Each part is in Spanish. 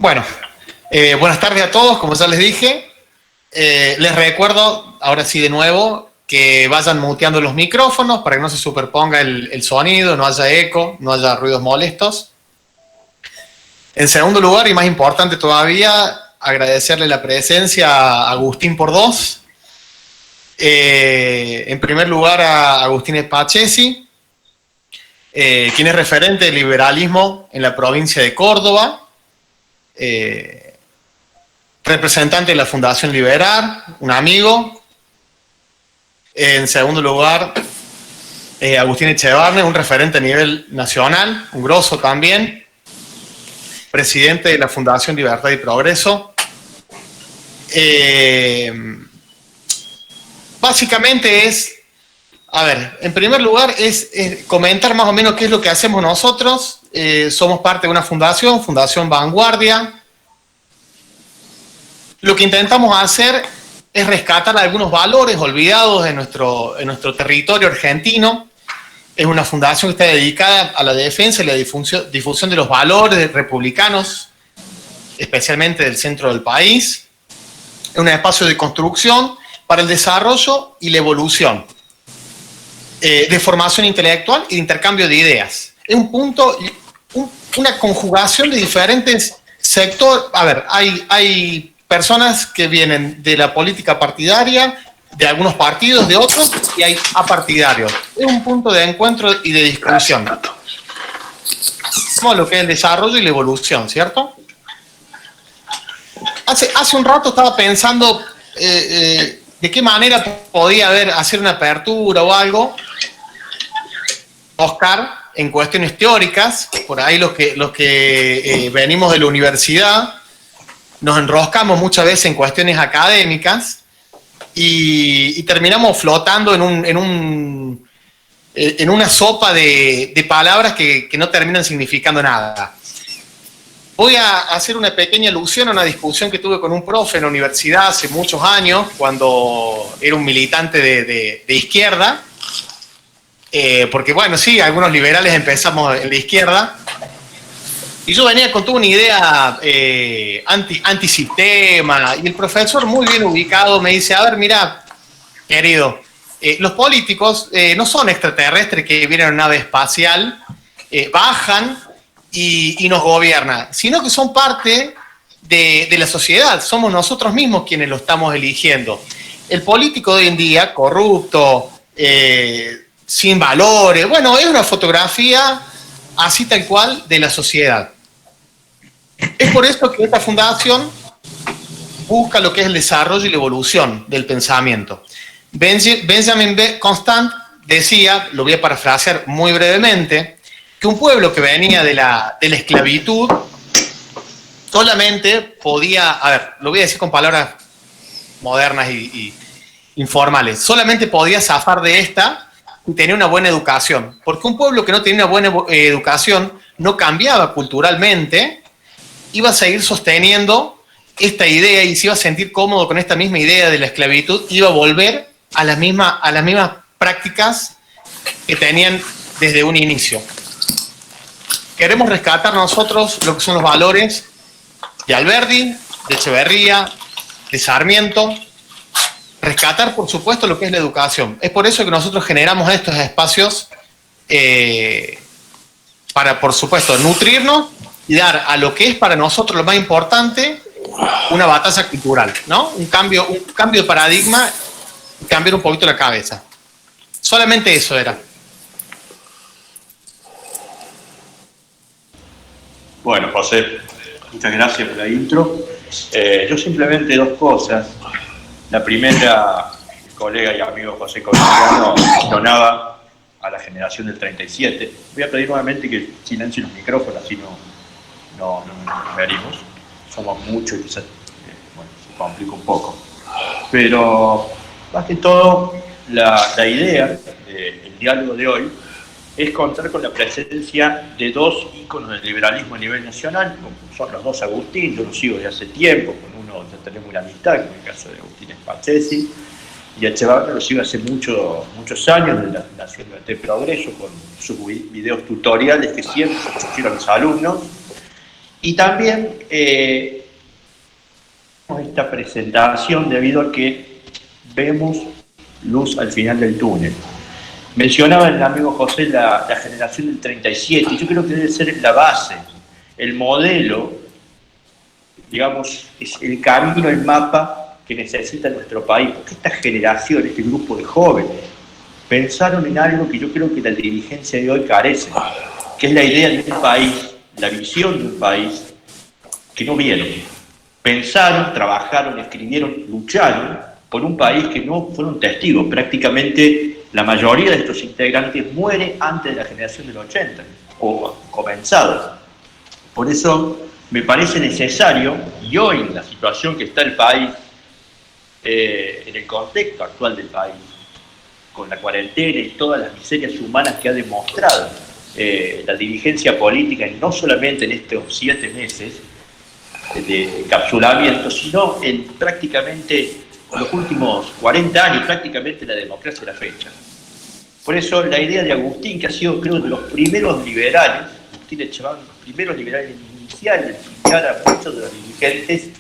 Bueno, buenas tardes a todos, como ya les dije. Les recuerdo, ahora sí de nuevo, que vayan muteando los micrófonos para que no se superponga el sonido, no haya eco, no haya ruidos molestos. En segundo lugar, y más importante todavía, agradecerle la presencia a Agustín Pordós. En primer lugar, a Agustín Espachesi, quien es referente del liberalismo en la provincia de Córdoba. Representante de la Fundación Liberar, un amigo. En segundo lugar, Agustín Echevarne, un referente a nivel nacional, un grosso también, presidente de la Fundación Libertad y Progreso. Básicamente es, en primer lugar es comentar más o menos qué es lo que hacemos nosotros. Somos parte de una fundación, Fundación Vanguardia. Lo que intentamos hacer es rescatar algunos valores olvidados en nuestro territorio argentino. Es una fundación que está dedicada a la defensa y la difusión de los valores republicanos, especialmente del centro del país. Es un espacio de construcción para el desarrollo y la evolución, de formación intelectual y de intercambio de ideas. Es un punto, una conjugación de diferentes sectores. Hay personas que vienen de la política partidaria, de algunos partidos, de otros, y hay apartidarios. Es un punto de encuentro y de discusión. Como lo que es el desarrollo y la evolución, ¿cierto? Hace un rato estaba pensando de qué manera podía hacer una apertura o algo. Oscar, en cuestiones teóricas, por ahí los que venimos de la universidad, nos enroscamos muchas veces en cuestiones académicas y terminamos flotando en una sopa de palabras que no terminan significando nada. Voy a hacer una pequeña alusión a una discusión que tuve con un profe en la universidad hace muchos años, cuando era un militante de izquierda, porque bueno, sí, algunos liberales empezamos en la izquierda, y yo venía con toda una idea antisistema, y el profesor, muy bien ubicado, me dice: a ver, mira, querido, los políticos no son extraterrestres que vienen en una nave espacial, bajan y nos gobiernan, sino que son parte de la sociedad. Somos nosotros mismos quienes lo estamos eligiendo. El político de hoy en día, corrupto, sin valores, bueno, es una fotografía así tal cual de la sociedad. Es por eso que esta fundación busca lo que es el desarrollo y la evolución del pensamiento. Benjamin Constant decía, lo voy a parafrasear muy brevemente, que un pueblo que venía de la esclavitud solamente podía, lo voy a decir con palabras modernas y informales, solamente podía zafar de esta y tenía una buena educación. Porque un pueblo que no tenía una buena educación no cambiaba culturalmente, iba a seguir sosteniendo esta idea y se iba a sentir cómodo con esta misma idea de la esclavitud, iba a volver a las mismas prácticas que tenían desde un inicio. Queremos rescatar nosotros lo que son los valores de Alberdi, de Echeverría, de Sarmiento, rescatar, por supuesto, lo que es la educación. Es por eso que nosotros generamos estos espacios para, por supuesto, nutrirnos y dar a lo que es para nosotros lo más importante, una batalla cultural, ¿no? Un cambio de paradigma, cambiar un poquito la cabeza. Solamente eso era. Bueno, José, muchas gracias por la intro. Yo simplemente dos cosas. La primera, el colega y amigo José Covigliano donaba a la generación del 37. Voy a pedir nuevamente que silencien los micrófonos, así no nos verimos. Somos muchos y quizás se complica un poco. Pero, más que todo, la idea del diálogo de hoy es contar con la presencia de dos íconos del liberalismo a nivel nacional, como son los dos Agustín. Yo los sigo desde hace tiempo, con uno ya tenemos una amistad, como en el caso de Agustín Espachesi, y a Echevarne lo sigo hace muchos años, desde la Fundación Progreso, con sus videos tutoriales que siempre se pusieron a los alumnos. Y también esta presentación debido a que vemos luz al final del túnel. Mencionaba el amigo José la generación del 37, y yo creo que debe ser la base, el modelo, digamos, es el camino, el mapa que necesita nuestro país, porque esta generación, este grupo de jóvenes, pensaron en algo que yo creo que la dirigencia de hoy carece, que es la idea de un país, la visión de un país que no vieron. Pensaron, trabajaron, escribieron, lucharon por un país que no fueron testigos. Prácticamente la mayoría de estos integrantes muere antes de la generación del 80, o comenzado. Por eso me parece necesario, y hoy en la situación que está el país, en el contexto actual del país, con la cuarentena y todas las miserias humanas que ha demostrado la dirigencia política, y no solamente en estos 7 meses de encapsulamiento, sino en prácticamente los últimos 40 años, prácticamente la democracia de la fecha. Por eso la idea de Agustín, que ha sido, creo, de los primeros liberales, Agustín Echevarría, los primeros liberales iniciales, invitar a muchos de los dirigentes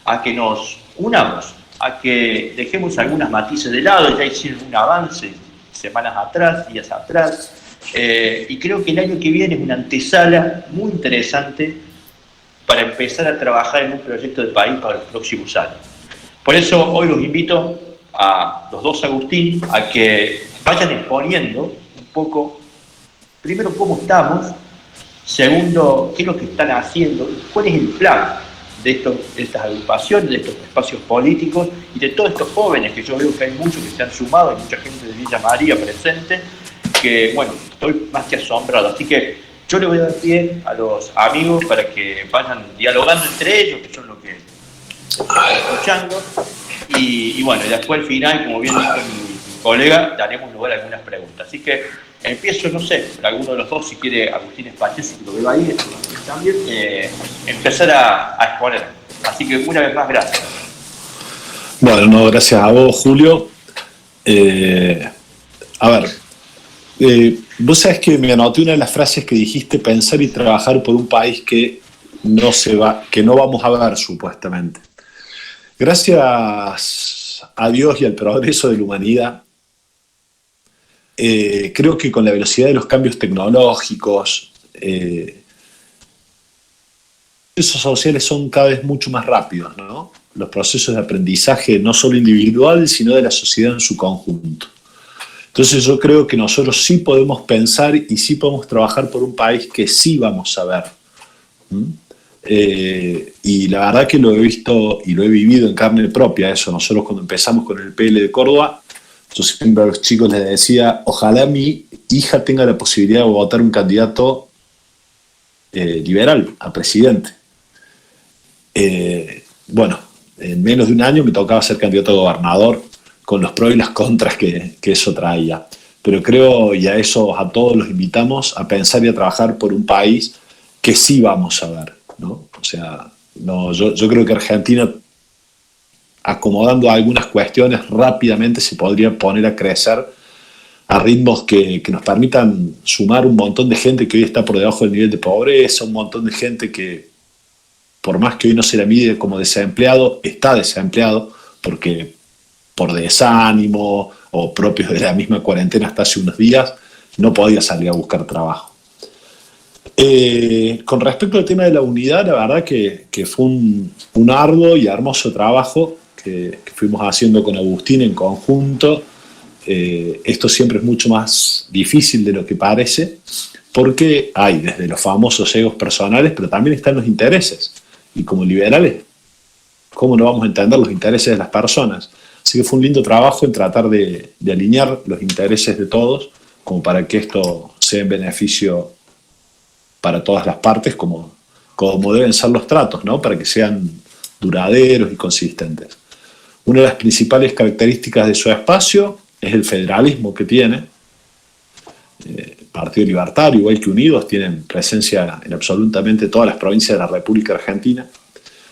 a que nos unamos, a que dejemos algunas matices de lado. Ya hicieron un avance semanas atrás, días atrás, y creo que el año que viene es una antesala muy interesante para empezar a trabajar en un proyecto de país para los próximos años. Por eso hoy los invito a los dos Agustín a que vayan exponiendo un poco, primero, cómo estamos, segundo, qué es lo que están haciendo, cuál es el plan de estas agrupaciones, de estos espacios políticos y de todos estos jóvenes, que yo veo que hay muchos que se han sumado, hay mucha gente de Villa María presente, que, bueno, estoy más que asombrado. Así que yo le voy a dar pie a los amigos para que vayan dialogando entre ellos, que son los que están escuchando, y bueno, y después al final, como bien dijo mi colega, daremos lugar a algunas preguntas. Así que empiezo, no sé, por alguno de los dos, si quiere Agustín Espache, si lo veo ahí también, empezar a exponer. Así que una vez más, gracias. Bueno, no, gracias a vos, Julio. A ver, vos sabés que me anoté una de las frases que dijiste: pensar y trabajar por un país que no vamos a ver, supuestamente. Gracias a Dios y al progreso de la humanidad, creo que con la velocidad de los cambios tecnológicos, los procesos sociales son cada vez mucho más rápidos, ¿no? Los procesos de aprendizaje no solo individual, sino de la sociedad en su conjunto. Entonces yo creo que nosotros sí podemos pensar y sí podemos trabajar por un país que sí vamos a ver. Y la verdad que lo he visto y lo he vivido en carne propia eso. Nosotros cuando empezamos con el PL de Córdoba, yo siempre a los chicos les decía: ojalá mi hija tenga la posibilidad de votar un candidato liberal a presidente. Bueno, en menos de un año me tocaba ser candidato a gobernador, con los pros y las contras que eso traía. Pero creo, y a todos los invitamos a pensar y a trabajar por un país que sí vamos a ver, ¿no? O sea, yo creo que Argentina, acomodando algunas cuestiones rápidamente, se podría poner a crecer a ritmos que nos permitan sumar un montón de gente que hoy está por debajo del nivel de pobreza, un montón de gente que, por más que hoy no se la mide como desempleado, está desempleado porque por desánimo o propios de la misma cuarentena hasta hace unos días, no podía salir a buscar trabajo. Con respecto al tema de la unidad, la verdad que fue un arduo y hermoso trabajo que fuimos haciendo con Agustín en conjunto. Esto siempre es mucho más difícil de lo que parece, porque hay desde los famosos egos personales, pero también están los intereses. Y como liberales, ¿cómo no vamos a entender los intereses de las personas? Así que fue un lindo trabajo en tratar de alinear los intereses de todos, como para que esto sea en beneficio para todas las partes, como deben ser los tratos, ¿no? Para que sean duraderos y consistentes. Una de las principales características de su espacio es el federalismo que tiene. Partido Libertario, igual que Unidos, tienen presencia en absolutamente todas las provincias de la República Argentina.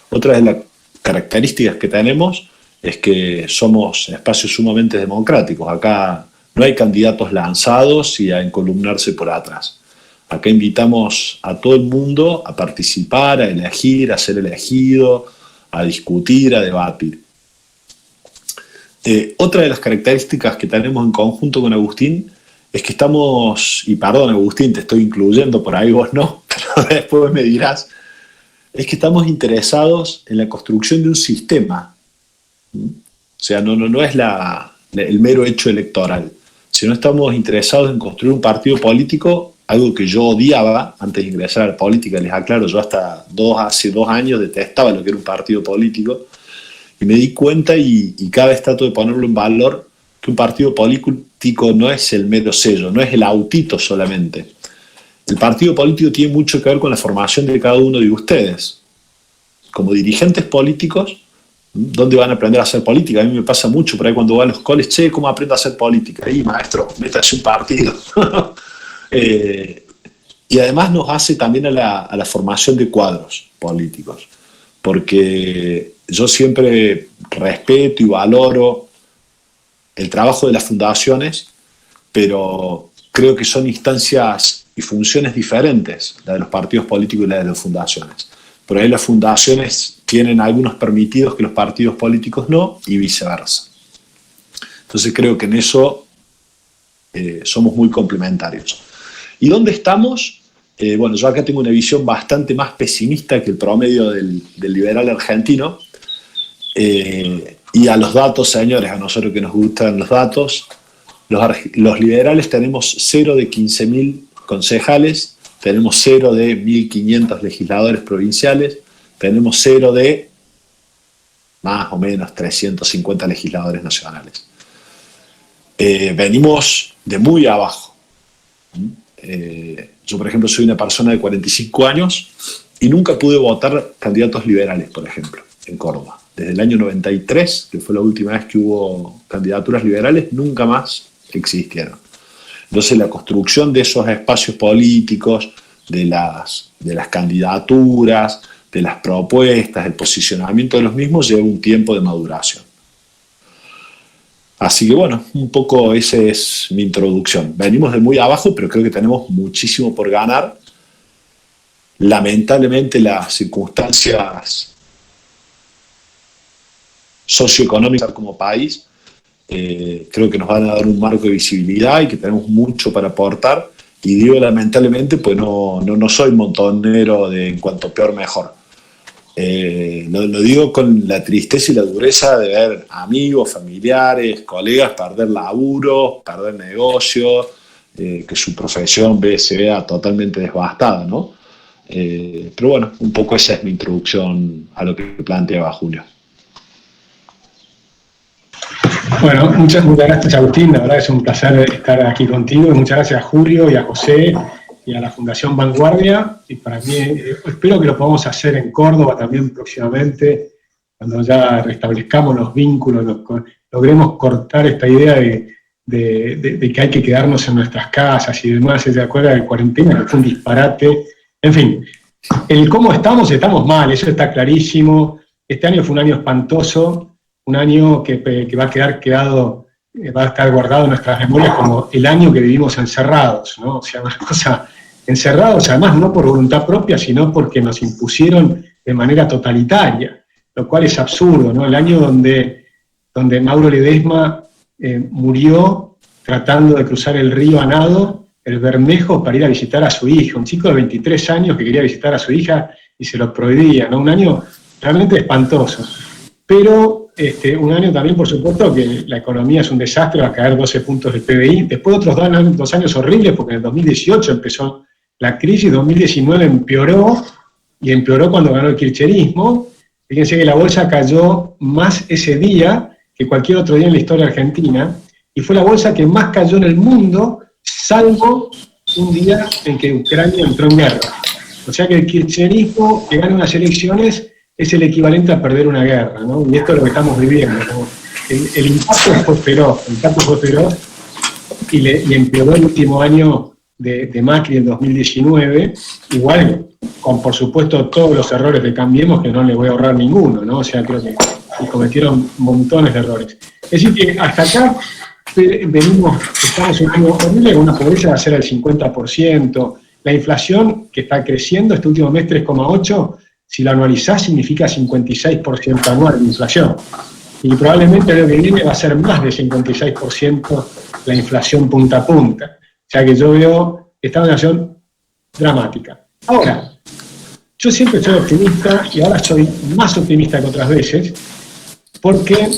Otra de las características que tenemos es que somos espacios sumamente democráticos. Acá no hay candidatos lanzados y a encolumnarse por atrás. Acá invitamos a todo el mundo a participar, a elegir, a ser elegido, a discutir, a debatir. Otra de las características que tenemos en conjunto con Agustín es que estamos, y perdón Agustín, te estoy incluyendo, por ahí vos no, pero después me dirás, es que estamos interesados en la construcción de un sistema. O sea, no es el mero hecho electoral, sino estamos interesados en construir un partido político, algo que yo odiaba antes de ingresar a la política, les aclaro, yo hasta hace 2 años detestaba lo que era un partido político, y me di cuenta y cada vez trato de ponerlo en valor, que un partido político no es el mero sello, no es el autito solamente. El partido político tiene mucho que ver con la formación de cada uno de ustedes. Como dirigentes políticos, ¿dónde van a aprender a hacer política? A mí me pasa mucho por ahí cuando voy a los coles, che, ¿cómo aprendo a hacer política? Ahí, maestro, métase un partido. Y además nos hace también a la formación de cuadros políticos, porque yo siempre respeto y valoro el trabajo de las fundaciones, pero creo que son instancias y funciones diferentes, la de los partidos políticos y la de las fundaciones. Por ahí las fundaciones tienen algunos permitidos que los partidos políticos no, y viceversa. Entonces creo que en eso somos muy complementarios. ¿Y dónde estamos? Bueno, yo acá tengo una visión bastante más pesimista que el promedio del liberal argentino. Y a los datos, señores, a nosotros que nos gustan los datos, los liberales tenemos 0 de 15.000 concejales, tenemos 0 de 1.500 legisladores provinciales, tenemos 0 de más o menos 350 legisladores nacionales. Venimos de muy abajo. Yo, por ejemplo, soy una persona de 45 años y nunca pude votar candidatos liberales, por ejemplo, en Córdoba. Desde el año 93, que fue la última vez que hubo candidaturas liberales, nunca más existieron. Entonces la construcción de esos espacios políticos, de las candidaturas, de las propuestas, el posicionamiento de los mismos, lleva un tiempo de maduración. Así que bueno, un poco esa es mi introducción. Venimos de muy abajo, pero creo que tenemos muchísimo por ganar. Lamentablemente las circunstancias socioeconómicas como país creo que nos van a dar un marco de visibilidad y que tenemos mucho para aportar. Y digo lamentablemente, pues no soy montonero de en cuanto peor mejor. Lo digo con la tristeza y la dureza de ver amigos, familiares, colegas perder laburo, perder negocio, que su profesión se vea totalmente devastada, ¿no? Pero bueno, un poco esa es mi introducción a lo que planteaba Julio. Bueno, muchas gracias, Agustín. La verdad es un placer estar aquí contigo. Y muchas gracias a Julio y a José y a la Fundación Vanguardia. Y para mí, espero que lo podamos hacer en Córdoba también próximamente, cuando ya restablezcamos los vínculos, logremos cortar esta idea de que hay que quedarnos en nuestras casas y demás. ¿Se acuerda de cuarentena? Que fue un disparate. En fin, el cómo estamos mal, eso está clarísimo. Este año fue un año espantoso. Un año que va a estar guardado en nuestras memorias como el año que vivimos encerrados, ¿no? O sea, una cosa, encerrados además no por voluntad propia, sino porque nos impusieron de manera totalitaria, lo cual es absurdo, ¿no? El año donde Mauro Ledesma murió tratando de cruzar el río a nado, el Bermejo, para ir a visitar a su hija, un chico de 23 años que quería visitar a su hija y se lo prohibía, ¿no? Un año realmente espantoso. Pero un año también, por supuesto, que la economía es un desastre, va a caer 12 puntos del PBI. Después otros 2 años horribles, porque en el 2018 empezó la crisis, 2019 empeoró, y empeoró cuando ganó el kirchnerismo. Fíjense que la bolsa cayó más ese día que cualquier otro día en la historia argentina, y fue la bolsa que más cayó en el mundo, salvo un día en que Ucrania entró en guerra. O sea que el kirchnerismo, que gana unas elecciones, es el equivalente a perder una guerra, ¿no? Y esto es lo que estamos viviendo, ¿no? El impacto fue feroz, y empeoró el último año de Macri en 2019, igual con, por supuesto, todos los errores de Cambiemos, que no le voy a ahorrar ninguno, ¿no? O sea, creo que cometieron montones de errores. Es decir, que hasta acá estamos en un año horrible, con una pobreza de ser el 50%, La inflación, que está creciendo este último mes 3,8, si lo anualizás significa 56% anual de inflación. Y probablemente el año que viene va a ser más de 56% la inflación punta a punta. O sea que yo veo que está en una situación dramática. Ahora, yo siempre soy optimista y ahora soy más optimista que otras veces, porque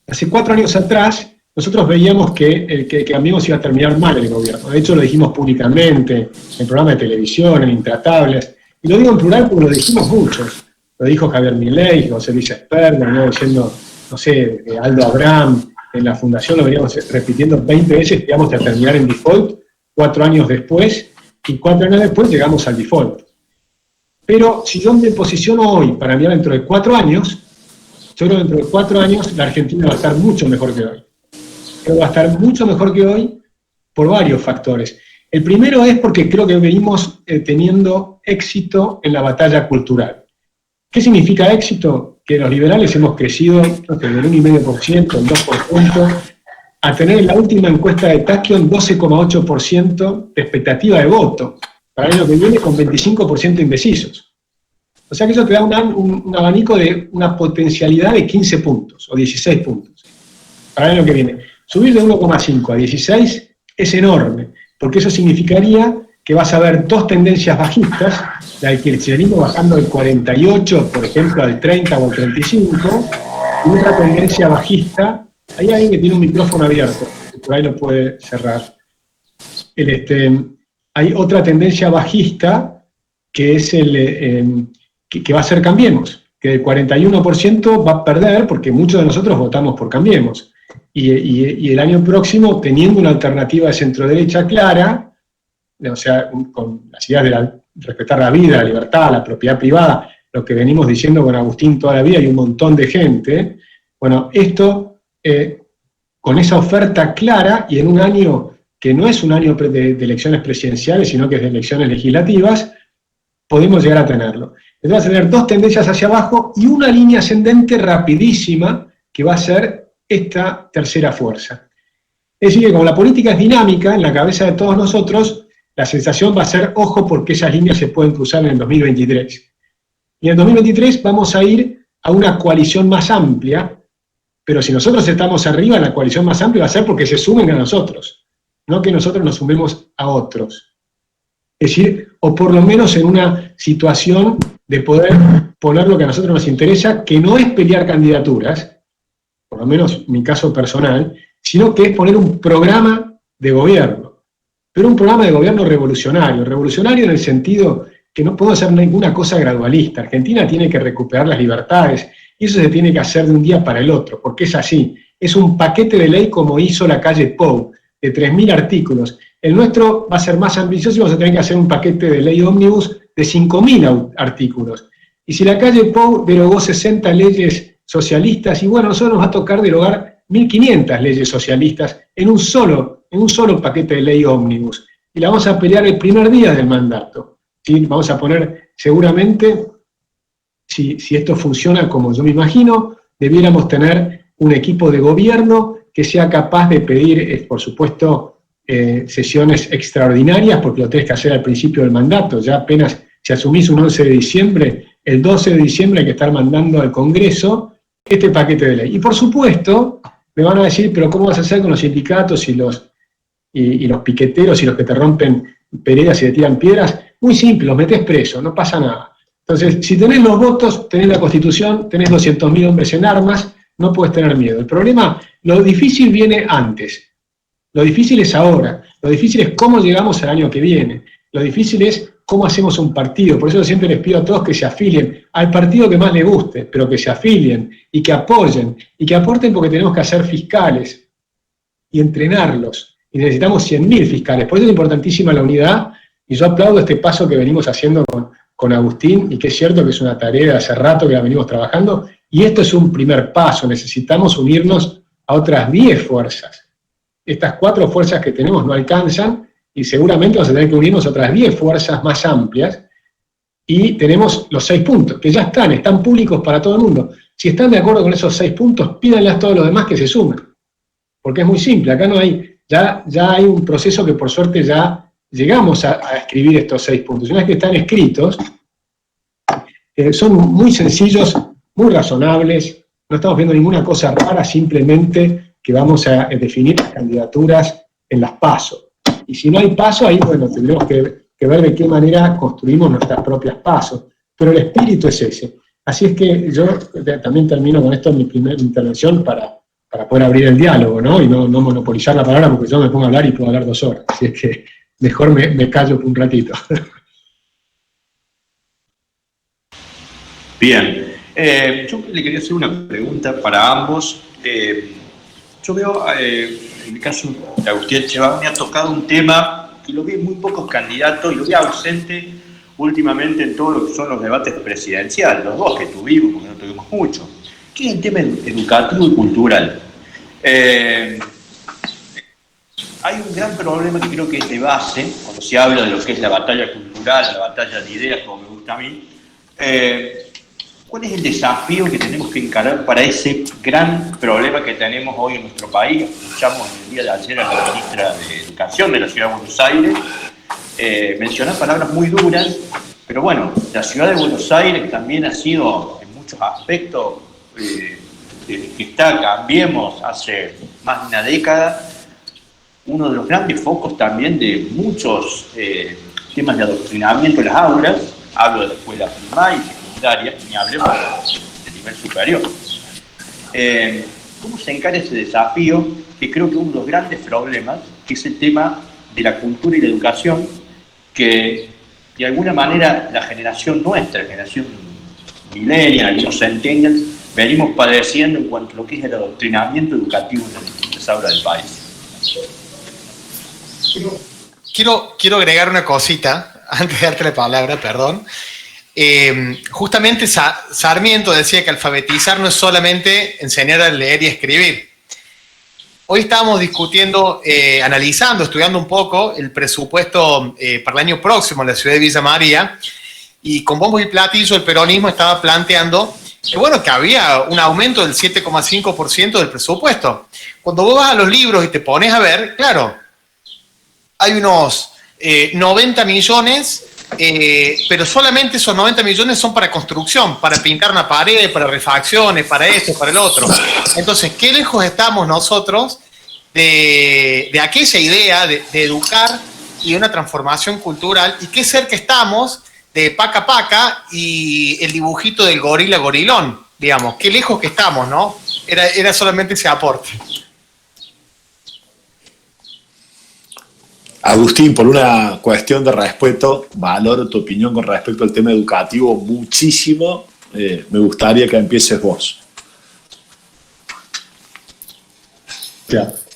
hace 4 años atrás nosotros veíamos que Cambiemos iba a terminar mal el gobierno. De hecho, lo dijimos públicamente en el programa de televisión, en Intratables. Y lo digo en plural porque lo dijimos muchos. Lo dijo Javier Milei, José Luis Espert, lo venía diciendo, no sé, Aldo Abraham, en la fundación lo veníamos repitiendo 20 veces que íbamos a terminar en default 4 años después, y 4 años después llegamos al default. Pero si yo me posiciono hoy para mirar dentro de 4 años, yo creo que dentro de 4 años la Argentina va a estar mucho mejor que hoy. Pero va a estar mucho mejor que hoy por varios factores. El primero es porque creo que venimos teniendo éxito en la batalla cultural. ¿Qué significa éxito? Que los liberales hemos crecido del 1,5%, el 2%, a tener en la última encuesta de Tachyon 12,8% de expectativa de voto, para el año que viene con 25% indecisos. O sea que eso te da un abanico de una potencialidad de 15 puntos o 16 puntos para el año que viene. Subir de 1,5 a 16 es enorme, porque eso significaría que vas a ver 2 tendencias bajistas, la del kirchnerismo bajando del 48, por ejemplo, al 30 o al 35, y otra tendencia bajista. Hay alguien que tiene un micrófono abierto, por ahí lo puede cerrar. Hay otra tendencia bajista que es que va a ser Cambiemos, que del 41% va a perder porque muchos de nosotros votamos por Cambiemos. Y el año próximo, teniendo una alternativa de centro-derecha clara, o sea, con las ideas de respetar la vida, la libertad, la propiedad privada, lo que venimos diciendo con Agustín toda la vida y un montón de gente, bueno, esto, con esa oferta clara y en un año que no es un año de elecciones presidenciales, sino que es de elecciones legislativas, podemos llegar a tenerlo. Entonces vas a tener 2 tendencias hacia abajo y una línea ascendente rapidísima que va a ser esta tercera fuerza. Es decir, que como la política es dinámica en la cabeza de todos nosotros, la sensación va a ser, ojo, porque esas líneas se pueden cruzar en el 2023. Y en el 2023 vamos a ir a una coalición más amplia, pero si nosotros estamos arriba, la coalición más amplia va a ser porque se sumen a nosotros, no que nosotros nos sumemos a otros. Es decir, o por lo menos en una situación de poder poner lo que a nosotros nos interesa, que no es pelear candidaturas, por lo menos mi caso personal, sino que es poner un programa de gobierno, pero un programa de gobierno revolucionario en el sentido que no podemos hacer ninguna cosa gradualista. Argentina tiene que recuperar las libertades, y eso se tiene que hacer de un día para el otro, porque es así. Es un paquete de ley como hizo la calle Pou, de 3.000 artículos. El nuestro va a ser más ambicioso y vamos a tener que hacer un paquete de ley ómnibus de 5.000 artículos. Y si la calle Pou derogó 60 leyes socialistas, y bueno, a nosotros nos va a tocar derogar 1.500 leyes socialistas en un solo paquete de ley ómnibus. Y la vamos a pelear el primer día del mandato. ¿Sí? Vamos a poner, seguramente, si esto funciona como yo me imagino, debiéramos tener un equipo de gobierno que sea capaz de pedir, por supuesto, sesiones extraordinarias, porque lo tenés que hacer al principio del mandato. Ya apenas si asumís un 11 de diciembre, el 12 de diciembre hay que estar mandando al Congreso este paquete de ley. Y por supuesto, me van a decir, pero ¿cómo vas a hacer con los sindicatos y los piqueteros y los que te rompen peredas y te tiran piedras? Muy simple, los metés presos, no pasa nada. Entonces, si tenés los votos, tenés la Constitución, tenés 200.000 hombres en armas, no puedes tener miedo. El problema, lo difícil viene antes. Lo difícil es ahora. Lo difícil es cómo llegamos al año que viene. Lo difícil es cómo hacemos un partido. Por eso yo siempre les pido a todos que se afilien al partido que más les guste, pero que se afilien y que apoyen y que aporten, porque tenemos que hacer fiscales y entrenarlos. Y necesitamos 100.000 fiscales. Por eso es importantísima la unidad, y yo aplaudo este paso que venimos haciendo con Agustín, y que es cierto que es una tarea de hace rato que la venimos trabajando, y esto es un primer paso. Necesitamos unirnos a otras 10 fuerzas. Estas 4 fuerzas que tenemos no alcanzan, y seguramente vamos a tener que unirnos a otras 10 fuerzas más amplias, y tenemos los 6 puntos, que ya están públicos para todo el mundo. Si están de acuerdo con esos 6 puntos, pídanle a todos los demás que se sumen. Porque es muy simple, acá no hay, ya hay un proceso que por suerte ya llegamos a escribir estos 6 puntos. Una vez que están escritos, son muy sencillos, muy razonables, no estamos viendo ninguna cosa rara, simplemente que vamos a definir las candidaturas en las PASO. Y si no hay PASO, ahí, bueno, tendremos que ver de qué manera construimos nuestras propias PASO. Pero el espíritu es ese. Así es que yo también termino con esto en mi primera intervención para poder abrir el diálogo, ¿no? Y no monopolizar la palabra, porque yo me pongo a hablar y puedo hablar 2 horas. Así es que mejor me callo un ratito. Bien. Yo le quería hacer una pregunta para ambos. Yo veo, en el caso de Agustín Echeván, me ha tocado un tema que lo vi en muy pocos candidatos y lo vi ausente últimamente en todo lo que son los debates presidenciales, los 2 que tuvimos, porque no tuvimos mucho, que es el tema educativo y cultural. Hay un gran problema que creo que es de base, cuando se habla de lo que es la batalla cultural, la batalla de ideas, como me gusta a mí. ¿Cuál es el desafío que tenemos que encarar para ese gran problema que tenemos hoy en nuestro país? Escuchamos el día de ayer a la ministra de Educación de la Ciudad de Buenos Aires mencionar palabras muy duras, pero bueno, la Ciudad de Buenos Aires también ha sido en muchos aspectos, desde que está Cambiemos hace más de una década, uno de los grandes focos también de muchos temas de adoctrinamiento en las aulas. Hablo de la escuela primaria y secundaria, ni hablemos del nivel superior. ¿Cómo se encara ese desafío? Que creo que es uno de los grandes problemas, que es el tema de la cultura y la educación, que de alguna manera la generación nuestra, la generación millennial, los centennials, venimos padeciendo en cuanto a lo que es el adoctrinamiento educativo en las distintas aulas del país. Quiero agregar una cosita, antes de darte la palabra, perdón. Justamente Sarmiento decía que alfabetizar no es solamente enseñar a leer y escribir. Hoy estábamos discutiendo, analizando, estudiando un poco el presupuesto para el año próximo en la ciudad de Villa María, y con bombo y platillo el peronismo estaba planteando que, bueno, que había un aumento del 7,5% del presupuesto. Cuando vos vas a los libros y te pones a ver, claro, hay unos 90 millones, pero solamente esos 90 millones son para construcción, para pintar una pared, para refacciones, para esto, para el otro. Entonces, ¿qué lejos estamos nosotros de aquella idea de educar y una transformación cultural? ¿Y qué cerca estamos de Paca Paca y el dibujito del gorila gorilón? Digamos, qué lejos que estamos, ¿no? Era solamente ese aporte. Agustín, por una cuestión de respeto, valoro tu opinión con respecto al tema educativo muchísimo. Me gustaría que empieces vos.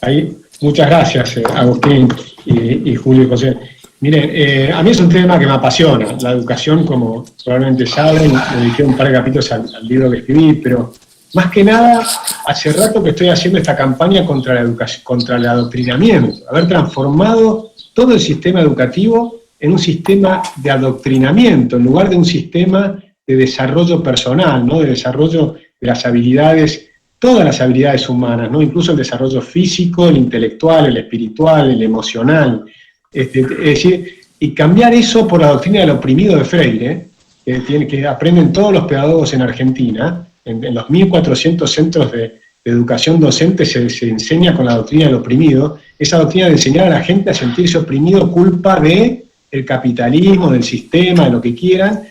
Ahí, muchas gracias, Agustín y Julio y José. Miren, a mí es un tema que me apasiona, la educación, como probablemente saben, dediqué un par de capítulos al libro que escribí, pero más que nada, hace rato que estoy haciendo esta campaña contra la educación, contra el adoctrinamiento, haber transformado todo el sistema educativo en un sistema de adoctrinamiento, en lugar de un sistema de desarrollo personal, ¿no? De desarrollo de las habilidades, todas las habilidades humanas, ¿no? Incluso el desarrollo físico, el intelectual, el espiritual, el emocional. Es decir, y cambiar eso por la doctrina del oprimido de Freire, que aprenden todos los pedagogos en Argentina, en los 1.400 centros de educación docente se enseña con la doctrina del oprimido, esa doctrina de enseñar a la gente a sentirse oprimido culpa del capitalismo, del sistema, de lo que quieran,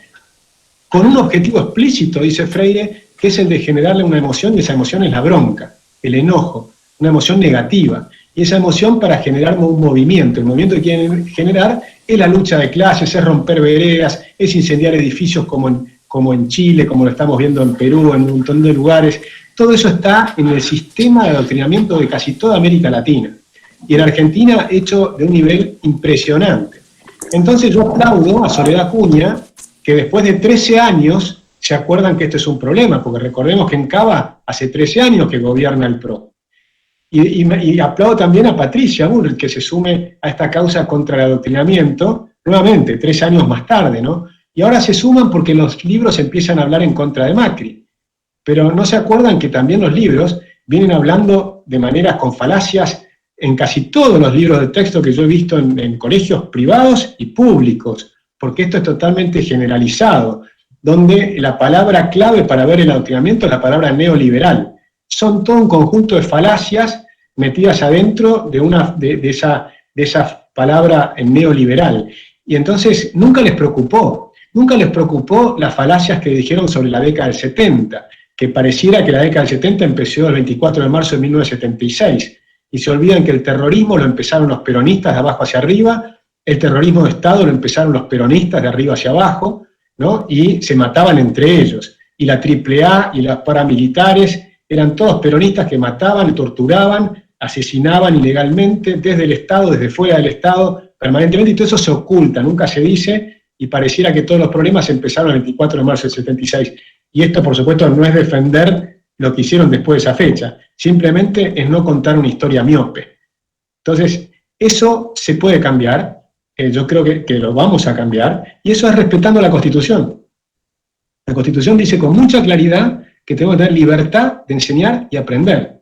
con un objetivo explícito, dice Freire, que es el de generarle una emoción, y esa emoción es la bronca, el enojo, una emoción negativa. Y esa emoción para generar un movimiento. El movimiento que quieren generar es la lucha de clases, es romper veredas, es incendiar edificios como en Chile, como lo estamos viendo en Perú, en un montón de lugares. Todo eso está en el sistema de adoctrinamiento de casi toda América Latina. Y en Argentina hecho de un nivel impresionante. Entonces yo aplaudo a Soledad Acuña, que después de 13 años se acuerdan que esto es un problema, porque recordemos que en Cava hace 13 años que gobierna el PRO. Y aplaudo también a Patricia Bullrich, que se sume a esta causa contra el adoctrinamiento, nuevamente, 3 años más tarde, ¿no? Y ahora se suman porque los libros empiezan a hablar en contra de Macri. Pero no se acuerdan que también los libros vienen hablando de maneras con falacias en casi todos los libros de texto que yo he visto en colegios privados y públicos, porque esto es totalmente generalizado, donde la palabra clave para ver el adoctrinamiento es la palabra neoliberal. Son todo un conjunto de falacias metidas adentro de esa palabra neoliberal. Y entonces nunca les preocupó las falacias que dijeron sobre la década del 70, que pareciera que la década del 70 empezó el 24 de marzo de 1976, y se olvidan que el terrorismo lo empezaron los peronistas de abajo hacia arriba, el terrorismo de Estado lo empezaron los peronistas de arriba hacia abajo, ¿no? Y se mataban entre ellos, y la AAA y los paramilitares eran todos peronistas que mataban, torturaban, asesinaban ilegalmente desde el Estado, desde fuera del Estado, permanentemente, y todo eso se oculta, nunca se dice, y pareciera que todos los problemas empezaron el 24 de marzo del 76. Y esto, por supuesto, no es defender lo que hicieron después de esa fecha, simplemente es no contar una historia miope. Entonces, eso se puede cambiar, yo creo que lo vamos a cambiar, y eso es respetando la Constitución. La Constitución dice con mucha claridad que tenemos que tener libertad de enseñar y aprender.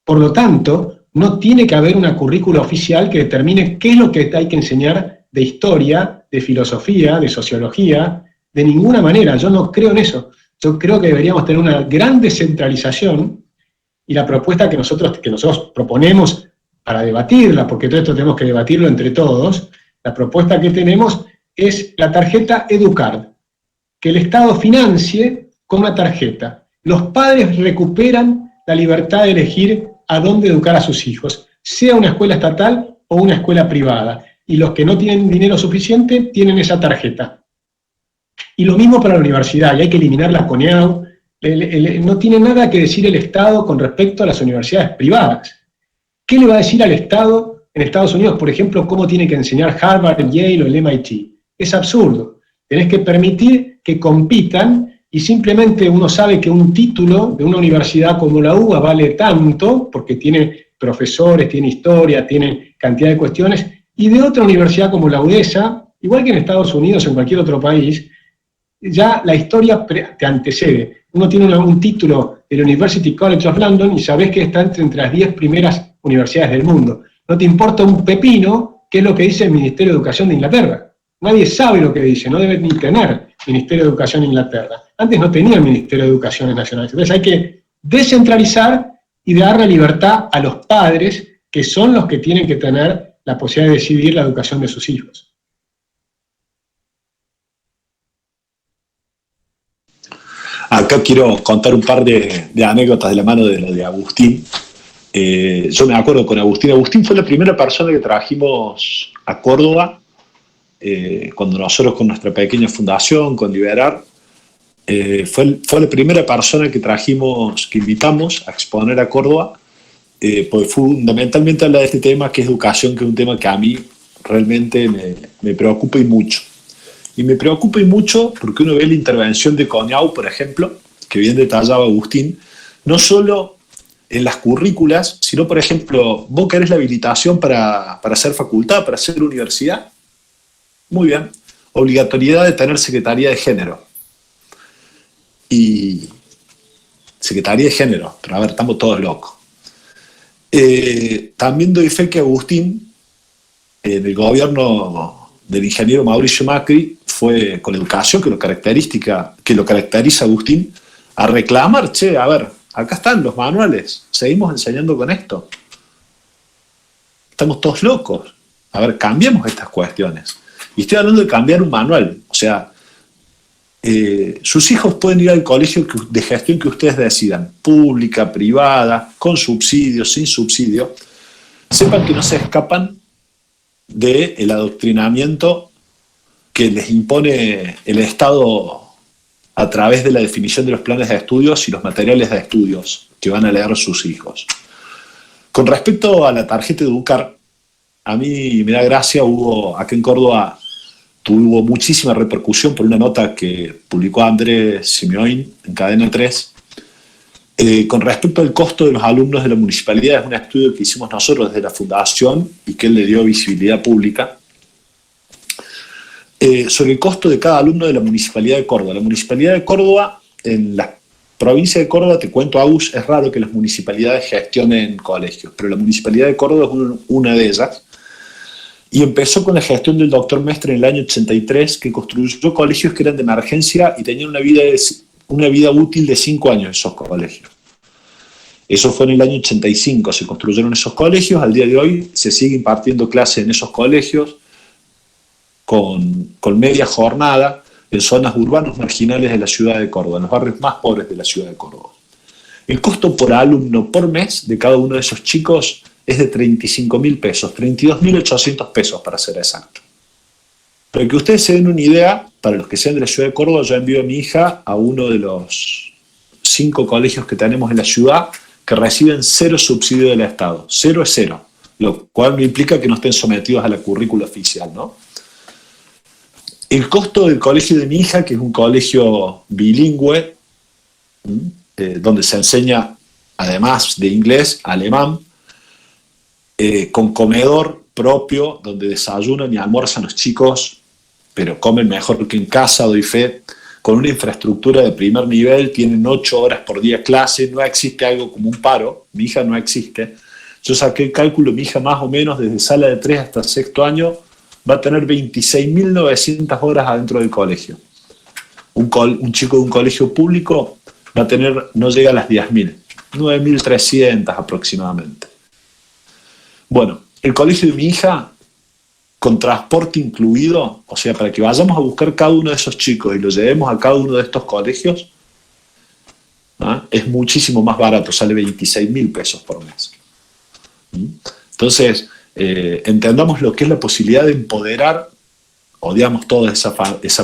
Por lo tanto, no tiene que haber una currícula oficial que determine qué es lo que hay que enseñar de historia, de filosofía, de sociología, de ninguna manera. Yo no creo en eso. Yo creo que deberíamos tener una gran descentralización, y la propuesta que nosotros proponemos para debatirla, porque todo esto tenemos que debatirlo entre todos, la propuesta que tenemos es la tarjeta EduCard, que el Estado financie con una tarjeta. Los padres recuperan la libertad de elegir a dónde educar a sus hijos, sea una escuela estatal o una escuela privada, y los que no tienen dinero suficiente tienen esa tarjeta. Y lo mismo para la universidad, y hay que eliminar la CONEAU. No tiene nada que decir el Estado con respecto a las universidades privadas. ¿Qué le va a decir al Estado en Estados Unidos, por ejemplo, cómo tiene que enseñar Harvard, Yale o el MIT? Es absurdo. Tenés que permitir que compitan, y simplemente uno sabe que un título de una universidad como la UBA vale tanto, porque tiene profesores, tiene historia, tiene cantidad de cuestiones, y de otra universidad como la UDESA, igual que en Estados Unidos o en cualquier otro país, ya la historia te antecede. Uno tiene un título del University College of London y sabés que está entre las 10 primeras universidades del mundo. No te importa un pepino qué es lo que dice el Ministerio de Educación de Inglaterra. Nadie sabe lo que dice, no debe ni tener Ministerio de Educación en Inglaterra. Antes no tenía el Ministerio de Educación nacional. Entonces hay que descentralizar y darle libertad a los padres, que son los que tienen que tener la posibilidad de decidir la educación de sus hijos. Acá quiero contar un par de anécdotas de la mano de lo de Agustín. Yo me acuerdo con Agustín. Agustín fue la primera persona que trajimos a Córdoba, cuando nosotros con nuestra pequeña fundación, con Liberar, fue la primera persona que invitamos a exponer a Córdoba, porque fundamentalmente habla de este tema que es educación, que es un tema que a mí realmente me preocupa y mucho. Y me preocupa y mucho porque uno ve la intervención de CONEAU, por ejemplo, que bien detallaba Agustín, no solo en las currículas, sino, por ejemplo, vos querés la habilitación para hacer facultad, para hacer universidad. Muy bien. Obligatoriedad de tener Secretaría de Género. Y Secretaría de Género, pero a ver, estamos todos locos. También doy fe que Agustín, en el gobierno del ingeniero Mauricio Macri, fue con la educación que lo caracteriza a Agustín, a reclamar, che, a ver, acá están los manuales, seguimos enseñando con esto. Estamos todos locos. A ver, cambiemos estas cuestiones. Y estoy hablando de cambiar un manual. O sea, sus hijos pueden ir al colegio de gestión que ustedes decidan, pública, privada, con subsidio, sin subsidio. Sepan que no se escapan del adoctrinamiento que les impone el Estado a través de la definición de los planes de estudios y los materiales de estudios que van a leer sus hijos. Con respecto a la tarjeta EduCard, a mí me da gracia, acá en Córdoba tuvo muchísima repercusión por una nota que publicó Andrés Simeoin en Cadena 3. Con respecto al costo de los alumnos de la municipalidad, es un estudio que hicimos nosotros desde la Fundación y que él le dio visibilidad pública, sobre el costo de cada alumno de la Municipalidad de Córdoba. La Municipalidad de Córdoba, en las provincia de Córdoba, te cuento, Agus, es raro que las municipalidades gestionen colegios, pero la municipalidad de Córdoba es una de ellas. Y empezó con la gestión del doctor Mestre en el año 83, que construyó colegios que eran de emergencia y tenían una vida útil de 5 años esos colegios. Eso fue en el año 85, se construyeron esos colegios. Al día de hoy se sigue impartiendo clases en esos colegios con media jornada en zonas urbanas marginales de la ciudad de Córdoba, en los barrios más pobres de la ciudad de Córdoba. El costo por alumno por mes de cada uno de esos chicos es de 35.000 pesos, 32.800 pesos para ser exacto. Para que ustedes se den una idea, para los que sean de la ciudad de Córdoba, yo envío a mi hija a uno de los 5 colegios que tenemos en la ciudad que reciben 0 subsidio del Estado. 0 es 0, lo cual no implica que no estén sometidos a la currícula oficial, ¿no? El costo del colegio de mi hija, que es un colegio bilingüe, donde se enseña, además de inglés, alemán, con comedor propio, donde desayunan y almuerzan los chicos, pero comen mejor que en casa, doy fe, con una infraestructura de primer nivel, tienen 8 horas por día clase, no existe algo como un paro, mi hija no existe. Yo saqué el cálculo, mi hija más o menos desde sala de 3 hasta sexto año va a tener 26.900 horas adentro del colegio. Un chico de un colegio público va a tener, no llega a las 10.000, 9.300 aproximadamente. Bueno, el colegio de mi hija, con transporte incluido, o sea, para que vayamos a buscar cada uno de esos chicos y los llevemos a cada uno de estos colegios, es muchísimo más barato, sale 26.000 pesos por mes. Entonces, entendamos lo que es la posibilidad de empoderar, odiamos toda esa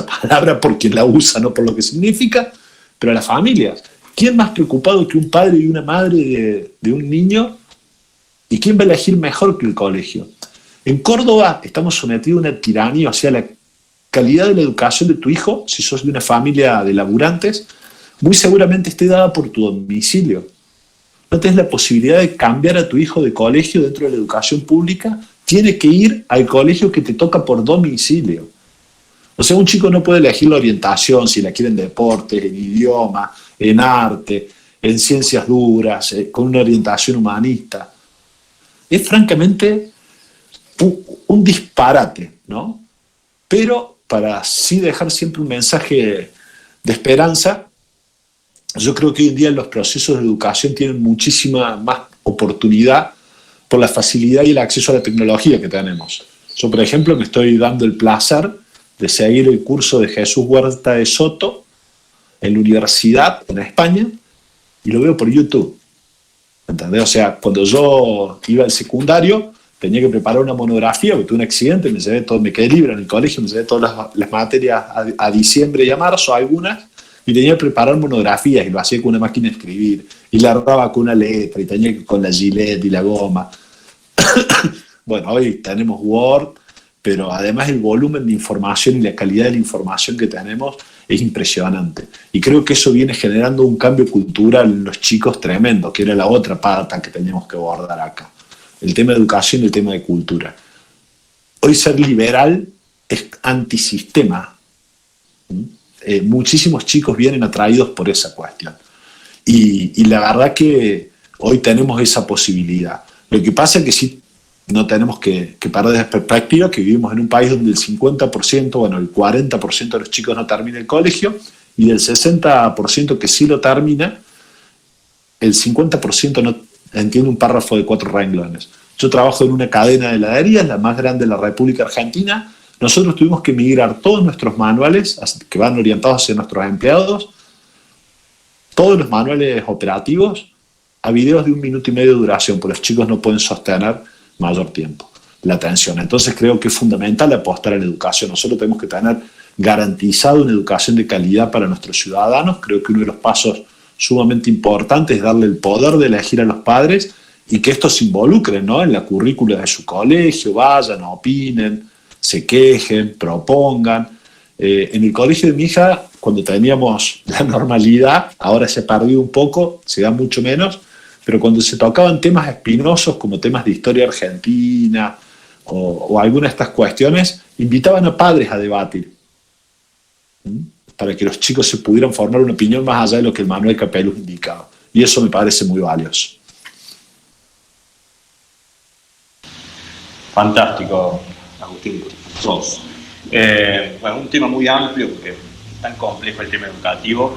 palabra por quien la usa, no por lo que significa, pero a las familias. ¿Quién más preocupado que un padre y una madre de un niño? ¿Y quién va a elegir mejor que el colegio? En Córdoba estamos sometidos a una tiranía, o sea, la calidad de la educación de tu hijo, si sos de una familia de laburantes, muy seguramente esté dada por tu domicilio. No tenés la posibilidad de cambiar a tu hijo de colegio dentro de la educación pública, tiene que ir al colegio que te toca por domicilio. O sea, un chico no puede elegir la orientación, si la quiere en deporte, en idioma, en arte, en ciencias duras, con una orientación humanista. Es francamente un disparate, ¿no? Pero para sí dejar siempre un mensaje de esperanza, yo creo que hoy en día los procesos de educación tienen muchísima más oportunidad por la facilidad y el acceso a la tecnología que tenemos. Yo, por ejemplo, me estoy dando el placer de seguir el curso de Jesús Huerta de Soto en la universidad en España y lo veo por YouTube. ¿Entendés? O sea, cuando yo iba al secundario tenía que preparar una monografía porque tuve un accidente, me quedé libre en el colegio, me llevé todas las materias a diciembre y a marzo, algunas, y tenía que preparar monografías y lo hacía con una máquina de escribir y la armaba con una letra y tenía que con la gilet y la goma. Bueno, hoy tenemos Word, pero además el volumen de información y la calidad de la información que tenemos es impresionante. Y creo que eso viene generando un cambio cultural en los chicos tremendo, que era la otra pata que teníamos que abordar acá. El tema de educación y el tema de cultura. Hoy ser liberal es antisistema. Muchísimos chicos vienen atraídos por esa cuestión. Y la verdad que hoy tenemos esa posibilidad. Lo que pasa es que sí no tenemos que parar de esa perspectiva, que vivimos en un país donde el 50%, bueno, el 40% de los chicos no termina el colegio, y del 60% que sí lo termina, el 50% no entiende un párrafo de 4 renglones. Yo trabajo en una cadena de heladerías, la más grande de la República Argentina. Nosotros tuvimos que migrar todos nuestros manuales, que van orientados hacia nuestros empleados, todos los manuales operativos, a videos de 1 minuto y medio de duración, porque los chicos no pueden sostener mayor tiempo la atención. Entonces creo que es fundamental apostar a la educación. Nosotros tenemos que tener garantizado una educación de calidad para nuestros ciudadanos. Creo que uno de los pasos sumamente importantes es darle el poder de elegir a los padres y que estos se involucren, ¿no?, en la currícula de su colegio, vayan, opinen, se quejen, propongan. En el colegio de mi hija, cuando teníamos la normalidad, ahora se ha perdido un poco, se da mucho menos, pero cuando se tocaban temas espinosos como temas de historia argentina o alguna de estas cuestiones, invitaban a padres a debatir. para que los chicos se pudieran formar una opinión más allá de lo que el Manuel Capeluz indicaba. Y eso me parece muy valioso. Fantástico, Agustín. Sos. Bueno, un tema muy amplio, porque es tan complejo el tema educativo.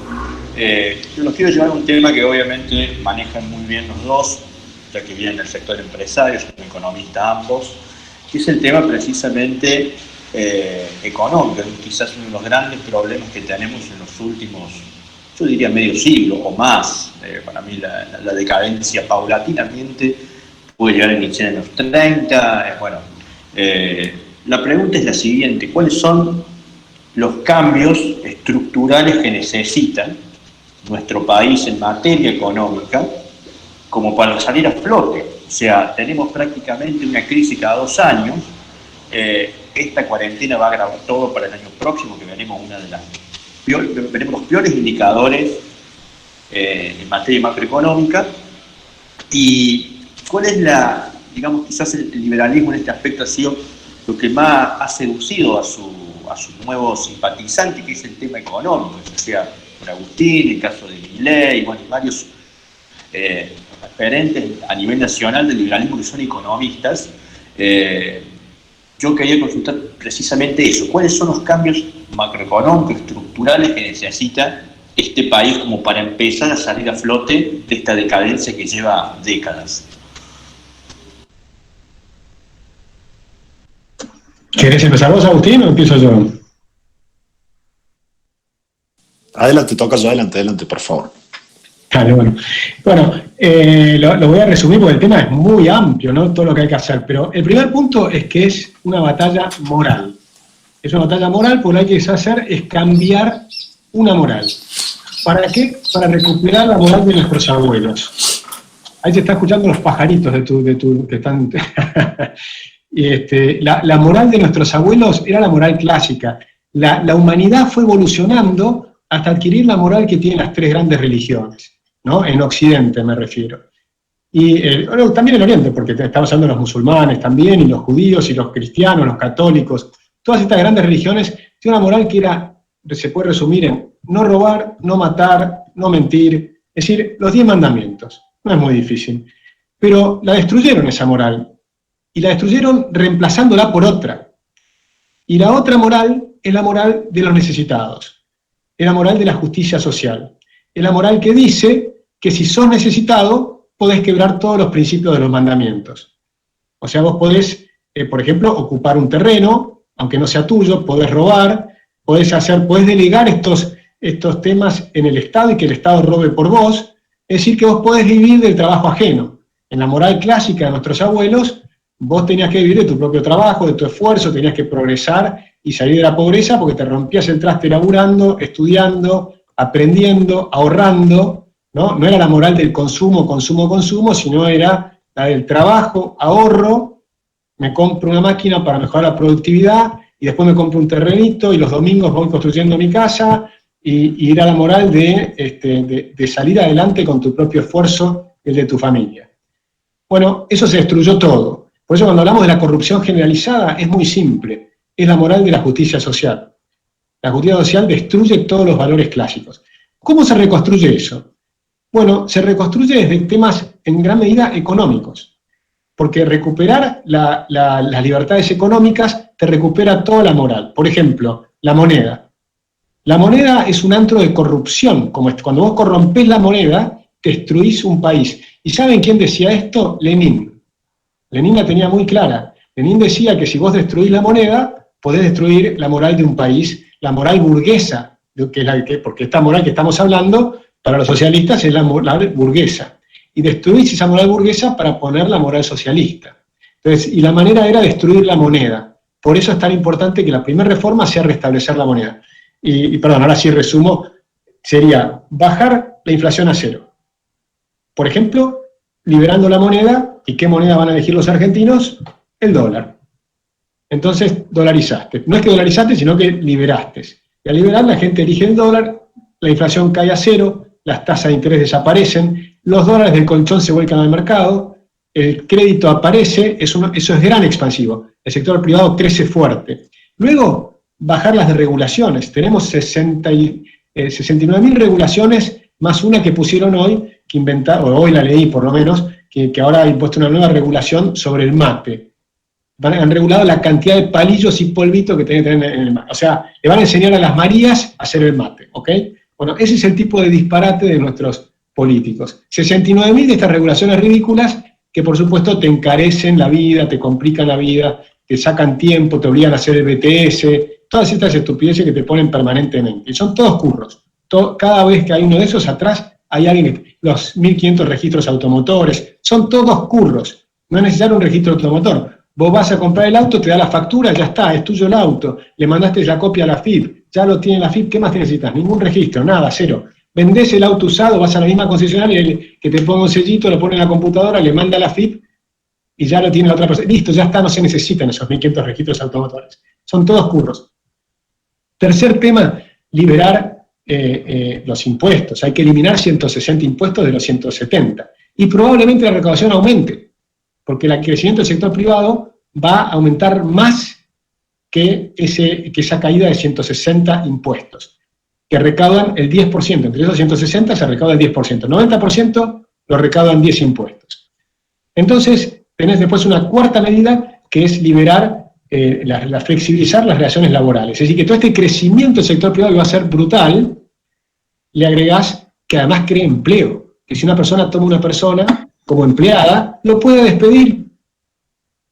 Yo los quiero llevar a un tema que obviamente manejan muy bien los dos, ya que vienen del sector empresario, son economistas ambos, que es el tema precisamente económico, quizás uno de los grandes problemas que tenemos en los últimos, yo diría medio siglo o más. Para mí la decadencia paulatinamente puede llegar a iniciar en los 30. La pregunta es la siguiente: ¿cuáles son los cambios estructurales que necesita nuestro país en materia económica como para salir a flote? O sea, tenemos prácticamente una crisis cada 2 años. Esta cuarentena va a agravar todo para el año próximo, que veremos veremos los peores indicadores en materia macroeconómica. ¿Y cuál es digamos, quizás el liberalismo en este aspecto ha sido lo que más ha seducido a sus nuevos simpatizantes, que es el tema económico, ya sea por Agustín, el caso de Milei, bueno, varios referentes a nivel nacional del liberalismo que son economistas? Yo quería consultar precisamente eso: ¿cuáles son los cambios macroeconómicos, estructurales que necesita este país como para empezar a salir a flote de esta decadencia que lleva décadas? ¿Querés empezar vos, Agustín, o empiezo yo? Adelante, tocas, adelante, por favor. Claro, bueno, lo voy a resumir porque el tema es muy amplio, ¿no? Todo lo que hay que hacer, pero el primer punto es que es una batalla moral. Es una batalla moral porque lo que hay que hacer es cambiar una moral. ¿Para qué? Para recuperar la moral de nuestros abuelos. Ahí se está escuchando los pajaritos que están... La moral de nuestros abuelos era la moral clásica. La humanidad fue evolucionando hasta adquirir la moral que tienen las 3 grandes religiones, ¿no? En Occidente me refiero. Y también en Oriente, porque estamos hablando de los musulmanes también, y los judíos, y los cristianos, los católicos. Todas estas grandes religiones tienen una moral que se puede resumir en no robar, no matar, no mentir. Es decir, los 10 mandamientos. No es muy difícil. Pero la destruyeron esa moral. Y la destruyeron reemplazándola por otra. Y la otra moral es la moral de los necesitados. Es la moral de la justicia social. Es la moral que dice que si sos necesitado, podés quebrar todos los principios de los mandamientos. O sea, vos podés, por ejemplo, ocupar un terreno, aunque no sea tuyo, podés robar, podés delegar estos temas en el Estado y que el Estado robe por vos. Es decir, que vos podés vivir del trabajo ajeno. En la moral clásica de nuestros abuelos, vos tenías que vivir de tu propio trabajo, de tu esfuerzo, tenías que progresar y salir de la pobreza porque te rompías el traste laburando, estudiando, aprendiendo, ahorrando, ¿no? No era la moral del consumo, sino era la del trabajo, ahorro, me compro una máquina para mejorar la productividad y después me compro un terrenito y los domingos voy construyendo mi casa y era la moral de salir adelante con tu propio esfuerzo y el de tu familia. Bueno, eso se destruyó todo. Por eso cuando hablamos de la corrupción generalizada es muy simple, es la moral de la justicia social. La justicia social destruye todos los valores clásicos. ¿Cómo se reconstruye eso? Bueno, se reconstruye desde temas en gran medida económicos, porque recuperar las libertades económicas te recupera toda la moral. Por ejemplo, la moneda. La moneda es un antro de corrupción, como cuando vos corrompés la moneda, destruís un país. ¿Y saben quién decía esto? Lenin. Lenin la tenía muy clara. Lenin decía que si vos destruís la moneda, podés destruir la moral de un país, la moral burguesa, porque esta moral que estamos hablando, para los socialistas es la moral burguesa. Y destruís esa moral burguesa para poner la moral socialista. Entonces, y la manera era destruir la moneda. Por eso es tan importante que la primera reforma sea restablecer la moneda. Y perdón, ahora sí resumo, sería bajar la inflación a 0. Por ejemplo, liberando la moneda. ¿Y qué moneda van a elegir los argentinos? El dólar. Entonces, dolarizaste. No es que dolarizaste, sino que liberaste. Y al liberar, la gente elige el dólar, la inflación cae a 0, las tasas de interés desaparecen, los dólares del colchón se vuelcan al mercado, el crédito aparece, eso es gran expansivo. El sector privado crece fuerte. Luego, bajar las regulaciones. Tenemos 69.000 regulaciones, más una que pusieron hoy, que inventaron, o hoy la leí por lo menos, que ahora ha impuesto una nueva regulación sobre el mate. Han regulado la cantidad de palillos y polvito que tienen que tener en el mate. O sea, le van a enseñar a las Marías a hacer el mate, ¿ok? Bueno, ese es el tipo de disparate de nuestros políticos. 69.000 de estas regulaciones ridículas que por supuesto te encarecen la vida, te complican la vida, te sacan tiempo, te obligan a hacer el BTS, todas estas estupideces que te ponen permanentemente. Y son todos curros. Cada vez que hay uno de esos atrás, hay alguien los 1.500 registros automotores, son todos curros. No es necesario un registro automotor. Vos vas a comprar el auto, te da la factura, ya está, es tuyo el auto. Le mandaste la copia a la FIP, ya lo tiene la FIP, ¿qué más necesitas? Ningún registro, nada, cero. Vendés el auto usado, vas a la misma concesionaria, que te ponga un sellito, lo pone en la computadora, le manda a la FIP y ya lo tiene la otra persona. Listo, ya está, no se necesitan esos 1.500 registros automotores. Son todos curros. Tercer tema, liberar los impuestos. Hay que eliminar 160 impuestos de los 170. Y probablemente la recaudación aumente, porque el crecimiento del sector privado va a aumentar más que esa caída de 160 impuestos, que recaudan el 10%. Entre esos 160 se recauda el 10%. 90% lo recaudan 10 impuestos. Entonces, tenés después una cuarta medida, que es liberar, flexibilizar las relaciones laborales. Es decir, que todo este crecimiento del sector privado que va a ser brutal, le agregás que además crea empleo. Que si una persona toma una persona como empleada, lo puede despedir.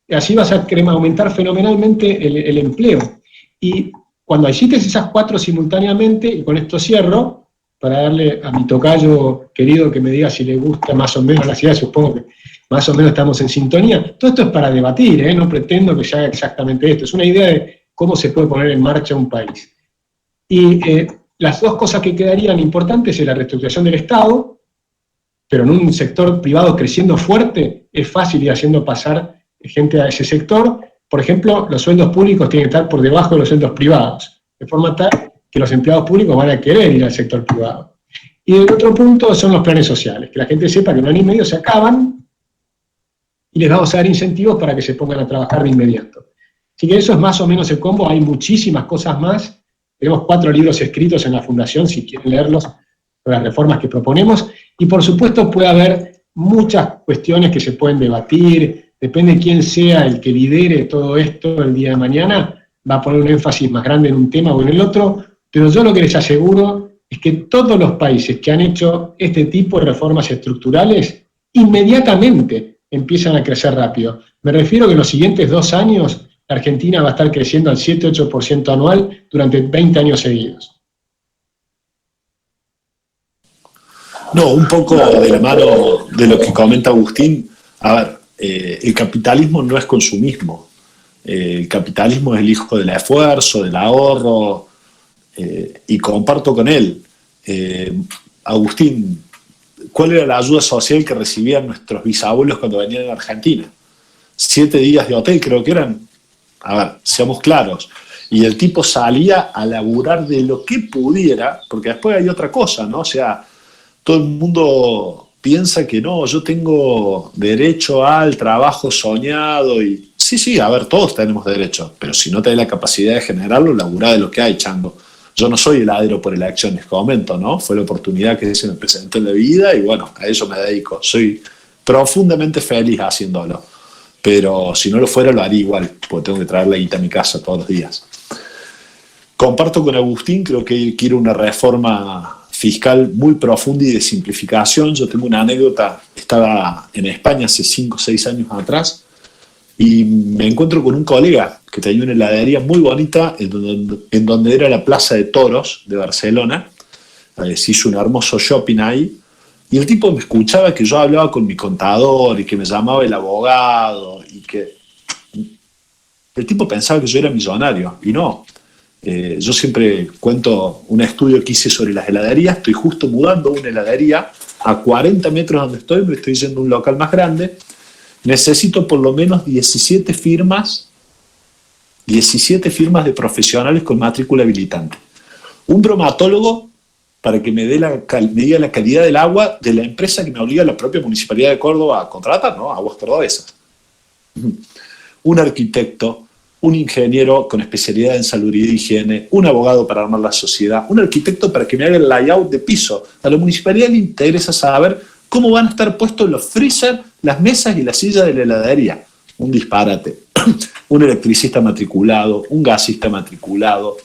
Y así vas a aumentar fenomenalmente el empleo. Y cuando hiciste esas cuatro simultáneamente, y con esto cierro, para darle a mi tocayo querido que me diga si le gusta más o menos las ideas, supongo que más o menos estamos en sintonía. Todo esto es para debatir, no pretendo que se haga exactamente esto. Es una idea de cómo se puede poner en marcha un país. Y las dos cosas que quedarían importantes es la reestructuración del Estado, pero en un sector privado creciendo fuerte, es fácil ir haciendo pasar gente a ese sector. Por ejemplo, los sueldos públicos tienen que estar por debajo de los sueldos privados, de forma tal que los empleados públicos van a querer ir al sector privado. Y el otro punto son los planes sociales, que la gente sepa que en un año y medio se acaban y les vamos a dar incentivos para que se pongan a trabajar de inmediato. Así que eso es más o menos el combo, hay muchísimas cosas más. Tenemos 4 libros escritos en la Fundación, si quieren leerlos, sobre las reformas que proponemos, y por supuesto puede haber muchas cuestiones que se pueden debatir, depende de quién sea el que lidere todo esto el día de mañana, va a poner un énfasis más grande en un tema o en el otro, pero yo lo que les aseguro es que todos los países que han hecho este tipo de reformas estructurales, inmediatamente empiezan a crecer rápido. Me refiero que en los siguientes 2 años, la Argentina va a estar creciendo al 7-8% anual durante 20 años seguidos. No, un poco de la mano de lo que comenta Agustín. A ver, el capitalismo no es consumismo. El capitalismo es el hijo del esfuerzo, del ahorro, y comparto con él. Agustín, ¿cuál era la ayuda social que recibían nuestros bisabuelos cuando venían a Argentina? 7 días de hotel creo que eran. A ver, seamos claros. Y el tipo salía a laburar de lo que pudiera, porque después hay otra cosa, ¿no? O sea, todo el mundo piensa que no, yo tengo derecho al trabajo soñado y... Sí, a ver, todos tenemos derecho, pero si no tenés la capacidad de generarlo, laburá de lo que hay, chango. Yo no soy heladero por elecciones, comento, ¿no? Fue la oportunidad que se me presentó en la vida y bueno, a eso me dedico. Soy profundamente feliz haciéndolo, pero si no lo fuera lo haría igual, porque tengo que traer la guita a mi casa todos los días. Comparto con Agustín, creo que quiero una reforma fiscal muy profunda y de simplificación. Yo tengo una anécdota, estaba en España hace 5 o 6 años atrás y me encuentro con un colega que tenía una heladería muy bonita en donde era la Plaza de Toros de Barcelona. Se hizo un hermoso shopping ahí y el tipo me escuchaba que yo hablaba con mi contador y que me llamaba el abogado y que el tipo pensaba que yo era millonario y no. Yo siempre cuento un estudio que hice sobre las heladerías. Estoy justo mudando una heladería a 40 metros donde estoy, me estoy yendo a un local más grande. Necesito por lo menos 17 firmas de profesionales con matrícula habilitante. Un bromatólogo para que me diga la calidad del agua de la empresa que me obliga la propia Municipalidad de Córdoba a contratar, ¿no? Aguas Cordobesas. Un arquitecto, un ingeniero con especialidad en salubridad e higiene, un abogado para armar la sociedad, un arquitecto para que me haga el layout de piso. A la municipalidad le interesa saber cómo van a estar puestos los freezer, las mesas y las sillas de la heladería. Un disparate. Un electricista matriculado, un gasista matriculado,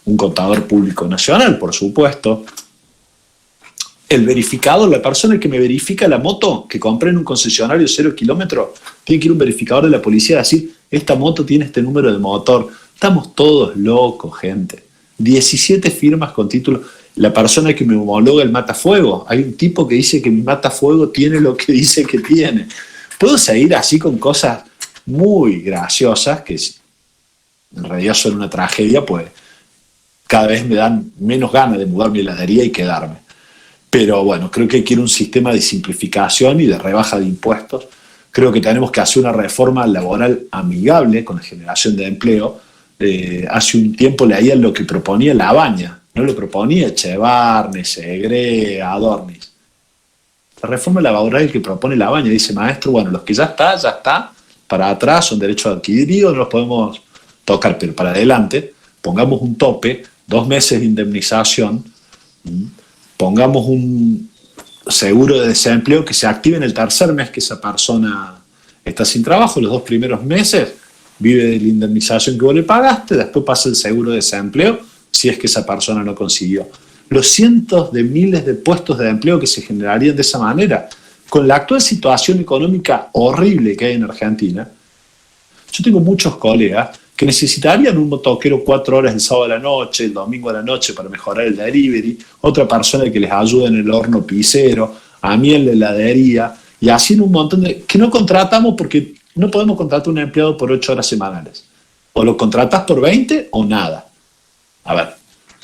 un contador público nacional, por supuesto. El verificador, la persona que me verifica la moto que compré en un concesionario 0 kilómetros, tiene que ir un verificador de la policía a decir, esta moto tiene este número de motor. Estamos todos locos, gente. 17 firmas con título. La persona que me homologa el matafuego, hay un tipo que dice que mi matafuego tiene lo que dice que tiene. Puedo seguir así con cosas muy graciosas, que en realidad son una tragedia, pues cada vez me dan menos ganas de mudar mi heladería y quedarme. Pero bueno, creo que quiero un sistema de simplificación y de rebaja de impuestos. Creo que tenemos que hacer una reforma laboral amigable con la generación de empleo. Hace un tiempo leía lo que proponía Labaña, no lo proponía Echevarne, Segre, Adornis. La reforma laboral que propone Labaña dice, maestro, bueno, los que ya está, para atrás son derechos adquiridos, no los podemos tocar, pero para adelante pongamos un tope, 2 meses de indemnización, pongamos un seguro de desempleo que se active en el tercer mes que esa persona está sin trabajo, los 2 primeros meses vive de la indemnización que vos le pagaste, después pasa el seguro de desempleo si es que esa persona no consiguió. Los cientos de miles de puestos de empleo que se generarían de esa manera, con la actual situación económica horrible que hay en Argentina, yo tengo muchos colegas que necesitarían un motoquero 4 horas el sábado a la noche, el domingo a la noche para mejorar el delivery, otra persona que les ayude en el horno pisero, a mí en la heladería, y así en un montón de... que no contratamos porque no podemos contratar un empleado por 8 horas semanales. O lo contratas por 20 o nada. A ver,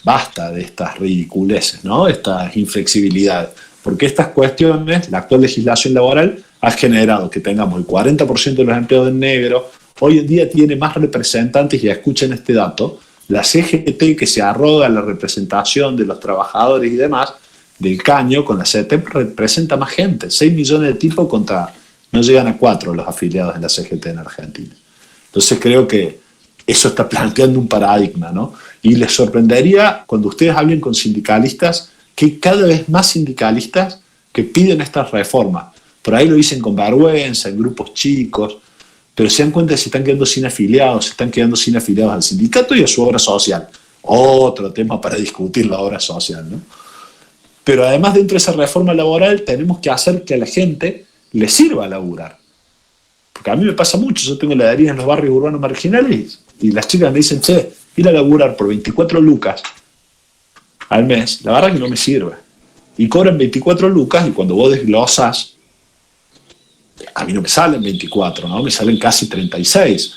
basta de estas ridiculeces, ¿no? Estas inflexibilidades. Porque estas cuestiones, la actual legislación laboral ha generado que tengamos el 40% de los empleados en negro. Hoy en día tiene más representantes, y escuchen este dato, la CGT que se arroga la representación de los trabajadores y demás, del caño con la CGT representa más gente, 6 millones de tipos contra, no llegan a 4 los afiliados en la CGT en Argentina. Entonces creo que eso está planteando un paradigma, ¿no? Y les sorprendería cuando ustedes hablen con sindicalistas, que cada vez más sindicalistas que piden estas reformas. Por ahí lo dicen con vergüenza, en grupos chicos, pero se dan cuenta de que se están quedando sin afiliados, se están quedando sin afiliados al sindicato y a su obra social. Otro tema para discutir la obra social, ¿no? Pero además dentro de esa reforma laboral tenemos que hacer que a la gente le sirva laburar. Porque a mí me pasa mucho, yo tengo heladerías en los barrios urbanos marginales y las chicas me dicen, che, ir a laburar por 24 lucas al mes, la verdad que no me sirve. Y cobran 24 lucas y cuando vos desglosas, a mí no me salen 24, ¿no? Me salen casi 36.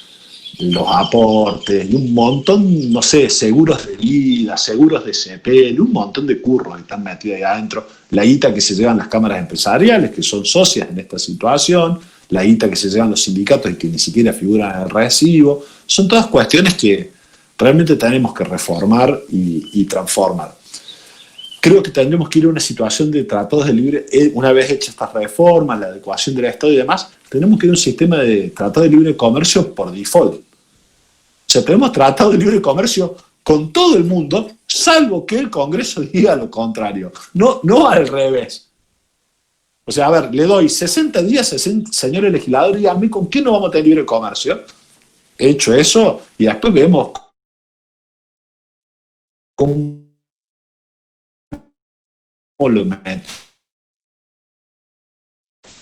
Los aportes y un montón, no sé, seguros de vida, seguros de CPL, un montón de curros que están metidos ahí adentro. La guita que se llevan las cámaras empresariales, que son socias en esta situación, la guita que se llevan los sindicatos y que ni siquiera figuran en el recibo. Son todas cuestiones que realmente tenemos que reformar y transformar. Creo que tendremos que ir a una situación de tratados de libre, una vez hechas estas reformas, la adecuación del Estado y demás, tenemos que ir a un sistema de tratado de libre comercio por default. O sea, tenemos tratado de libre comercio con todo el mundo, salvo que el Congreso diga lo contrario. No al revés. O sea, a ver, le doy 60 días, señores legisladores, y a mí, ¿con quién no vamos a tener libre comercio? He hecho eso y después vemos cómo lo meten.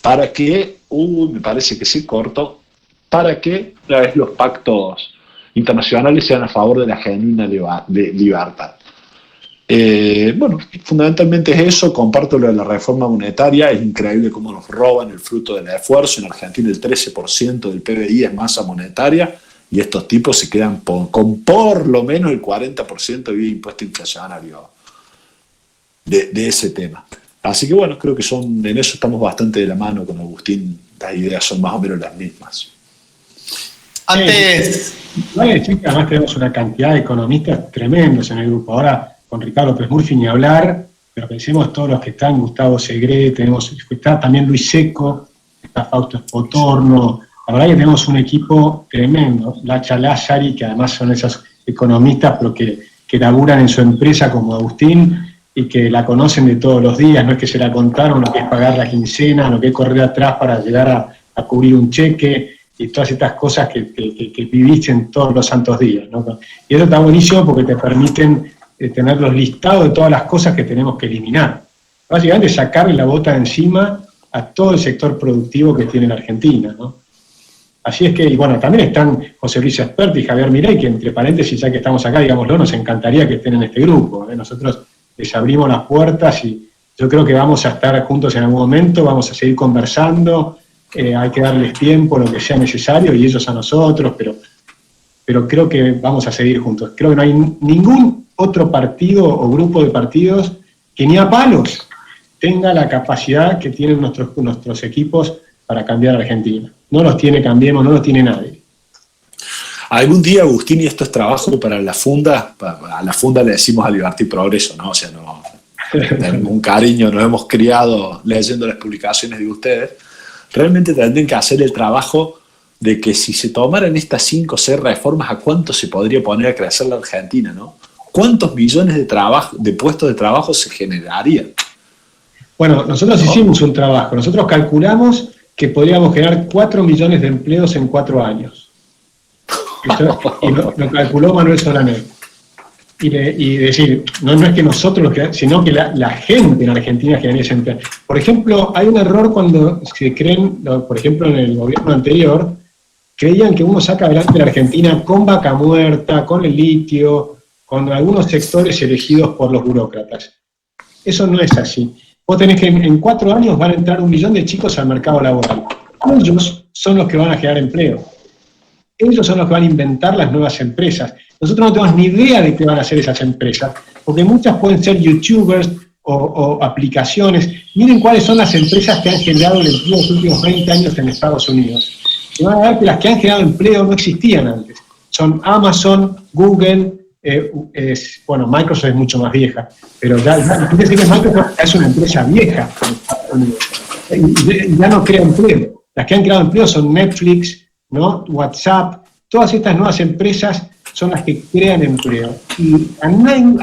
Para que, me parece que sí corto, para que una vez los pactos internacionales sean a favor de la genuina libertad. Bueno, fundamentalmente es eso. Comparto lo de la reforma monetaria. Es increíble cómo nos roban el fruto del esfuerzo. En Argentina el 13% del PBI es masa monetaria y estos tipos se quedan con por lo menos el 40% de impuesto inflacionario de ese tema. Así que bueno, creo que en eso estamos bastante de la mano con Agustín. Las ideas son más o menos las mismas. Antes... Vale decir que además tenemos una cantidad de economistas tremendos en el grupo. Ahora con Ricardo Pérez Murphy ni hablar, pero pensemos todos los que están, Gustavo Segre, está también Luis Seco, está Fausto Espotorno, La verdad que tenemos un equipo tremendo. Lacha Lázari, que además son esos economistas, pero que laburan en su empresa como Agustín y que la conocen de todos los días, no es que se la contaron lo que es pagar la quincena, lo que es correr atrás para llegar a cubrir un cheque y todas estas cosas que viviste en todos los santos días, ¿no? Y eso está buenísimo porque te permiten tener los listados de todas las cosas que tenemos que eliminar. Básicamente sacarle la bota de encima a todo el sector productivo que tiene la Argentina, ¿no? Así es que, y bueno, también están José Luis Esperti y Javier Milei, que entre paréntesis, ya que estamos acá, digámoslo, nos encantaría que estén en este grupo, ¿eh? Nosotros les abrimos las puertas y yo creo que vamos a estar juntos en algún momento, vamos a seguir conversando, hay que darles tiempo, lo que sea necesario, y ellos a nosotros, pero creo que vamos a seguir juntos. Creo que no hay ningún otro partido o grupo de partidos que ni a palos tenga la capacidad que tienen nuestros equipos para cambiar a Argentina. No los tiene Cambiemos, no los tiene nadie. Algún día, Agustín, y esto es trabajo para la Funda, a la Funda le decimos a Libertad y Progreso, ¿no? O sea, no, tenemos un cariño, nos hemos criado leyendo las publicaciones de ustedes. Realmente tendrían que hacer el trabajo de que si se tomaran estas 5 o 6 reformas, ¿a cuánto se podría poner a crecer la Argentina, no? ¿Cuántos millones de puestos de trabajo se generarían? Bueno, nosotros hicimos un trabajo. Nosotros calculamos que podríamos generar 4 millones de empleos en 4 años. Y lo calculó Manuel Solanet. Y decir, no es que nosotros, sino que la gente en Argentina generaría ese empleo. Por ejemplo, hay un error cuando se creen, por ejemplo, en el gobierno anterior, creían que uno saca adelante la Argentina con vaca muerta, con el litio, con algunos sectores elegidos por los burócratas. Eso no es así. Vos tenés que en 4 años van a entrar 1 millón de chicos al mercado laboral. Ellos son los que van a generar empleo. Ellos son los que van a inventar las nuevas empresas. Nosotros no tenemos ni idea de qué van a hacer esas empresas, porque muchas pueden ser youtubers o aplicaciones. Miren cuáles son las empresas que han generado el empleo en los últimos 20 años en Estados Unidos. Y van a ver que las que han generado empleo no existían antes. Son Amazon, Google, bueno, Microsoft es mucho más vieja, pero ya Microsoft es una empresa vieja y ya no crea empleo. Las que han creado empleo son Netflix, ¿no? WhatsApp, todas estas nuevas empresas son las que crean empleo. Y a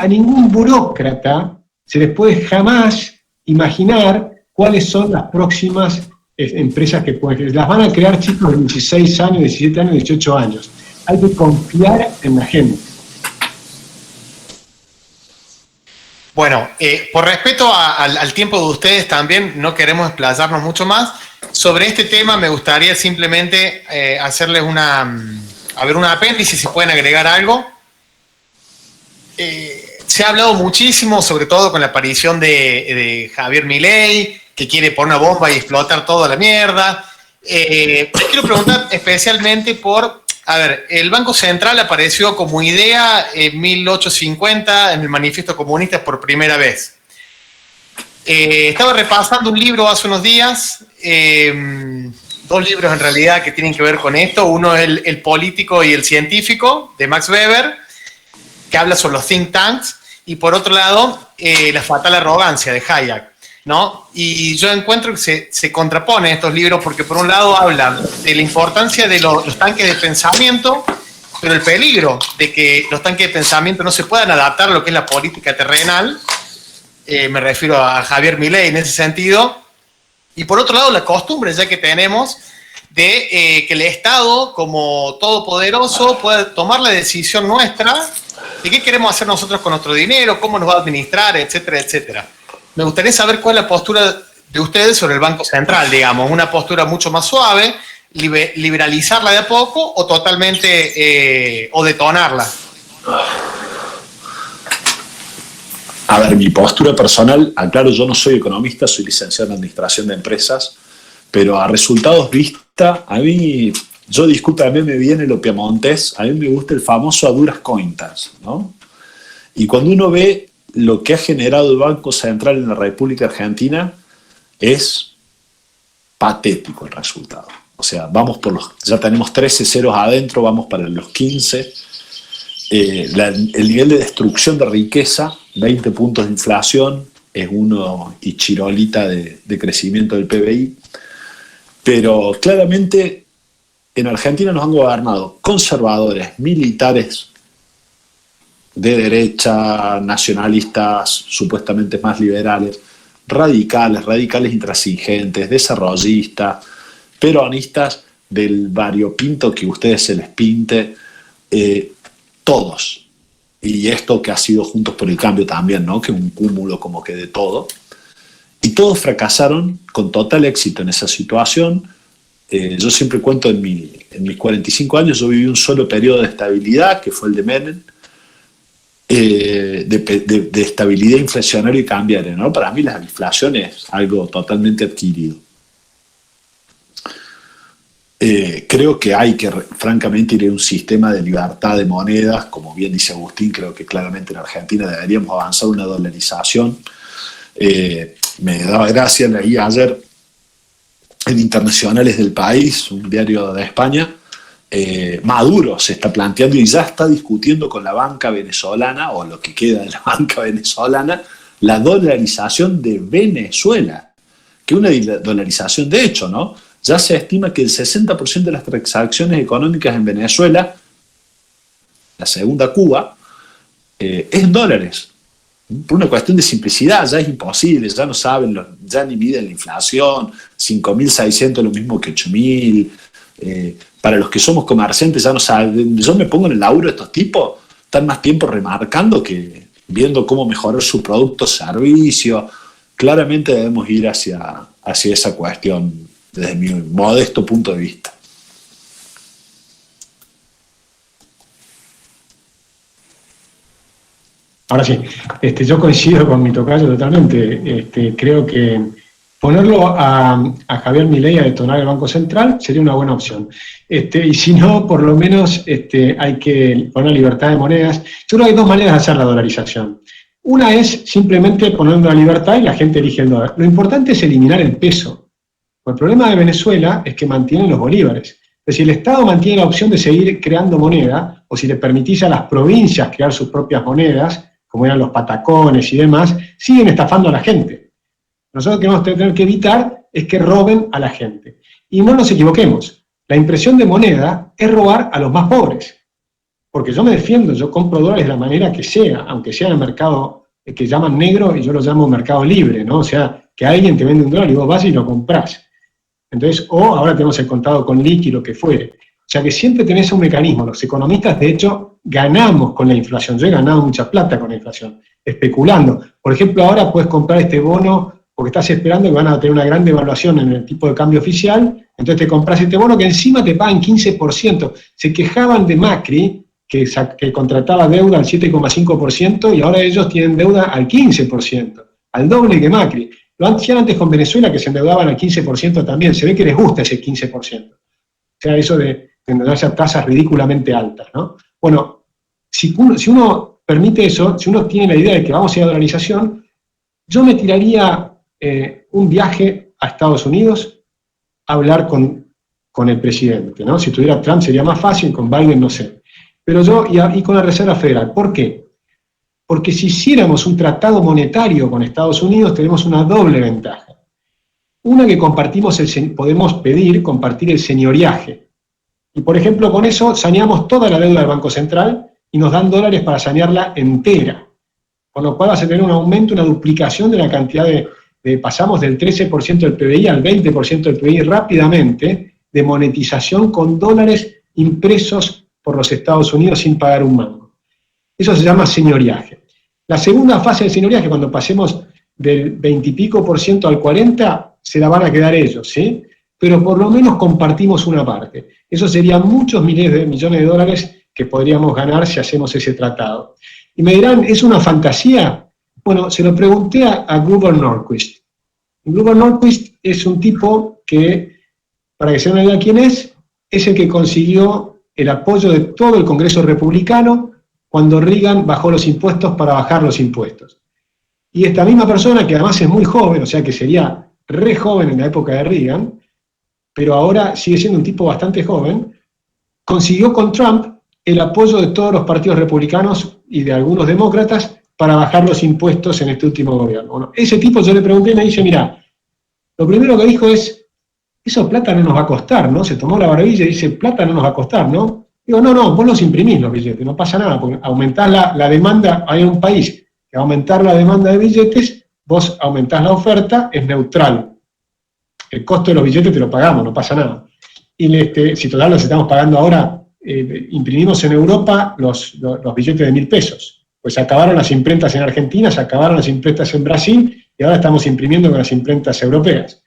ningún burócrata se les puede jamás imaginar cuáles son las próximas empresas que pueden crear. Las van a crear chicos de 16 años, 17 años, 18 años. Hay que confiar en la gente. Bueno, por respeto al tiempo de ustedes también, no queremos explayarnos mucho más. Sobre este tema me gustaría simplemente hacerles un apéndice, si pueden agregar algo. Se ha hablado muchísimo, sobre todo con la aparición de Javier Milei, que quiere poner una bomba y explotar toda la mierda. Quiero preguntar especialmente por... A ver, el Banco Central apareció como idea en 1850 en el Manifiesto Comunista por primera vez. Estaba repasando un libro hace unos días, 2 libros en realidad que tienen que ver con esto. Uno es el político y el científico, de Max Weber, que habla sobre los think tanks, y por otro lado, la fatal arrogancia, de Hayek, ¿no? Y yo encuentro que se contraponen estos libros porque por un lado hablan de la importancia de los tanques de pensamiento, pero el peligro de que los tanques de pensamiento no se puedan adaptar a lo que es la política terrenal. Me refiero a Javier Milei en ese sentido. Y por otro lado, la costumbre ya que tenemos de que el Estado, como todopoderoso, pueda tomar la decisión nuestra de qué queremos hacer nosotros con nuestro dinero, cómo nos va a administrar, etcétera, etcétera. Me gustaría saber cuál es la postura de ustedes sobre el Banco Central, digamos, una postura mucho más suave, liberalizarla de a poco o totalmente, o detonarla. A ver, mi postura personal, aclaro, yo no soy economista, soy licenciado en Administración de Empresas, pero a resultados vista, a mí, yo disculpe, a mí me viene lo piamontés, a mí me gusta el famoso a duras cuentas, ¿no? Y cuando uno ve lo que ha generado el Banco Central en la República Argentina, es patético el resultado. O sea, vamos por ya tenemos 13 ceros adentro, vamos para los 15. El nivel de destrucción de riqueza, 20 puntos de inflación, es uno y chirolita de crecimiento del PBI. Pero claramente en Argentina nos han gobernado conservadores, militares, de derecha, nacionalistas, supuestamente más liberales, radicales intransigentes, desarrollistas, peronistas del variopinto que a ustedes se les pinte, todos. Y esto que ha sido Juntos por el Cambio también, ¿no? Que es un cúmulo como que de todo. Y todos fracasaron con total éxito en esa situación. Yo siempre cuento en mis 45 años, yo viví un solo periodo de estabilidad, que fue el de Menem, de estabilidad inflacionaria y cambiaria, ¿no? Para mí la inflación es algo totalmente adquirido. Creo que hay que, francamente, ir a un sistema de libertad de monedas, como bien dice Agustín. Creo que claramente en Argentina deberíamos avanzar una dolarización. Me daba gracia, leí ayer en Internacionales del País, un diario de España, Maduro se está planteando y ya está discutiendo con la banca venezolana, o lo que queda de la banca venezolana, la dolarización de Venezuela, que es una dolarización de hecho, ¿no? Ya se estima que el 60% de las transacciones económicas en Venezuela, la segunda Cuba, es en dólares. Por una cuestión de simplicidad, ya es imposible, ya no saben, ya ni miden la inflación, 5.600 lo mismo que 8.000. Para los que somos comerciantes ya no saben, yo me pongo en el laburo de estos tipos, están más tiempo remarcando que viendo cómo mejorar su producto, servicio. Claramente debemos ir hacia esa cuestión desde mi modesto punto de vista. Ahora sí, yo coincido con mi tocayo totalmente. Creo que ponerlo a Javier Milei a detonar el Banco Central sería una buena opción. Y si no, por lo menos hay que poner libertad de monedas. Yo creo que hay dos maneras de hacer la dolarización. Una es simplemente poner una libertad y la gente elige el dólar. Lo importante es eliminar el peso. El problema de Venezuela es que mantienen los bolívares. Pero si el Estado mantiene la opción de seguir creando moneda, o si le permitís a las provincias crear sus propias monedas, como eran los patacones y demás, siguen estafando a la gente. Nosotros tenemos que tener que evitar es que roben a la gente. Y no nos equivoquemos, la impresión de moneda es robar a los más pobres. Porque yo me defiendo, yo compro dólares de la manera que sea, aunque sea en el mercado que llaman negro y yo lo llamo mercado libre, ¿no? O sea, que alguien te vende un dólar y vos vas y lo comprás. Entonces, o ahora tenemos el contado con liqui, lo que fuere. O sea que siempre tenés un mecanismo. Los economistas, de hecho, ganamos con la inflación. Yo he ganado mucha plata con la inflación, especulando. Por ejemplo, ahora puedes comprar este bono porque estás esperando que van a tener una gran devaluación en el tipo de cambio oficial, entonces te compras este bono que encima te pagan 15%. Se quejaban de Macri, que contrataba deuda al 7,5%, y ahora ellos tienen deuda al 15%, al doble que Macri. Lo hacían antes con Venezuela, que se endeudaban al 15% también. Se ve que les gusta ese 15%. O sea, eso de endeudarse a tasas ridículamente altas, ¿no? Bueno, si uno permite eso, si uno tiene la idea de que vamos a ir a dolarización, yo me tiraría un viaje a Estados Unidos a hablar con el presidente, ¿no? Si tuviera Trump sería más fácil, con Biden no sé. Pero yo, y con la Reserva Federal, ¿por qué? Porque si hiciéramos un tratado monetario con Estados Unidos, tenemos una doble ventaja. Una, que podemos pedir compartir el señoriaje. Y por ejemplo, con eso saneamos toda la deuda del Banco Central y nos dan dólares para sanearla entera. Con lo cual vas a tener un aumento, una duplicación de la cantidad pasamos del 13% del PBI al 20% del PBI rápidamente, de monetización con dólares impresos por los Estados Unidos sin pagar un mango. Eso se llama señoriaje. La segunda fase del señoriaje, cuando pasemos del 20 y pico % al 40%, se la van a quedar ellos, ¿sí? Pero por lo menos compartimos una parte. Eso serían muchos miles de millones de dólares que podríamos ganar si hacemos ese tratado. Y me dirán, ¿es una fantasía? Bueno, se lo pregunté a Gruber Norquist. Gruber Norquist es un tipo que, para que se den una idea quién es el que consiguió el apoyo de todo el Congreso republicano cuando Reagan bajó los impuestos para bajar los impuestos. Y esta misma persona, que además es muy joven, o sea que sería re joven en la época de Reagan, pero ahora sigue siendo un tipo bastante joven, consiguió con Trump el apoyo de todos los partidos republicanos y de algunos demócratas para bajar los impuestos en este último gobierno. Bueno, ese tipo, yo le pregunté y me dice, mira, lo primero que dijo es, eso plata no nos va a costar, ¿no? Se tomó la barbilla y dice, plata no nos va a costar, ¿no? Digo, no, vos los imprimís los billetes, no pasa nada, porque aumentás la demanda, hay un país que va a aumentar la demanda de billetes, vos aumentás la oferta, es neutral. El costo de los billetes te lo pagamos, no pasa nada. Y si total los estamos pagando ahora, imprimimos en Europa los billetes de 1.000 pesos. Pues se acabaron las imprentas en Argentina, se acabaron las imprentas en Brasil, y ahora estamos imprimiendo con las imprentas europeas.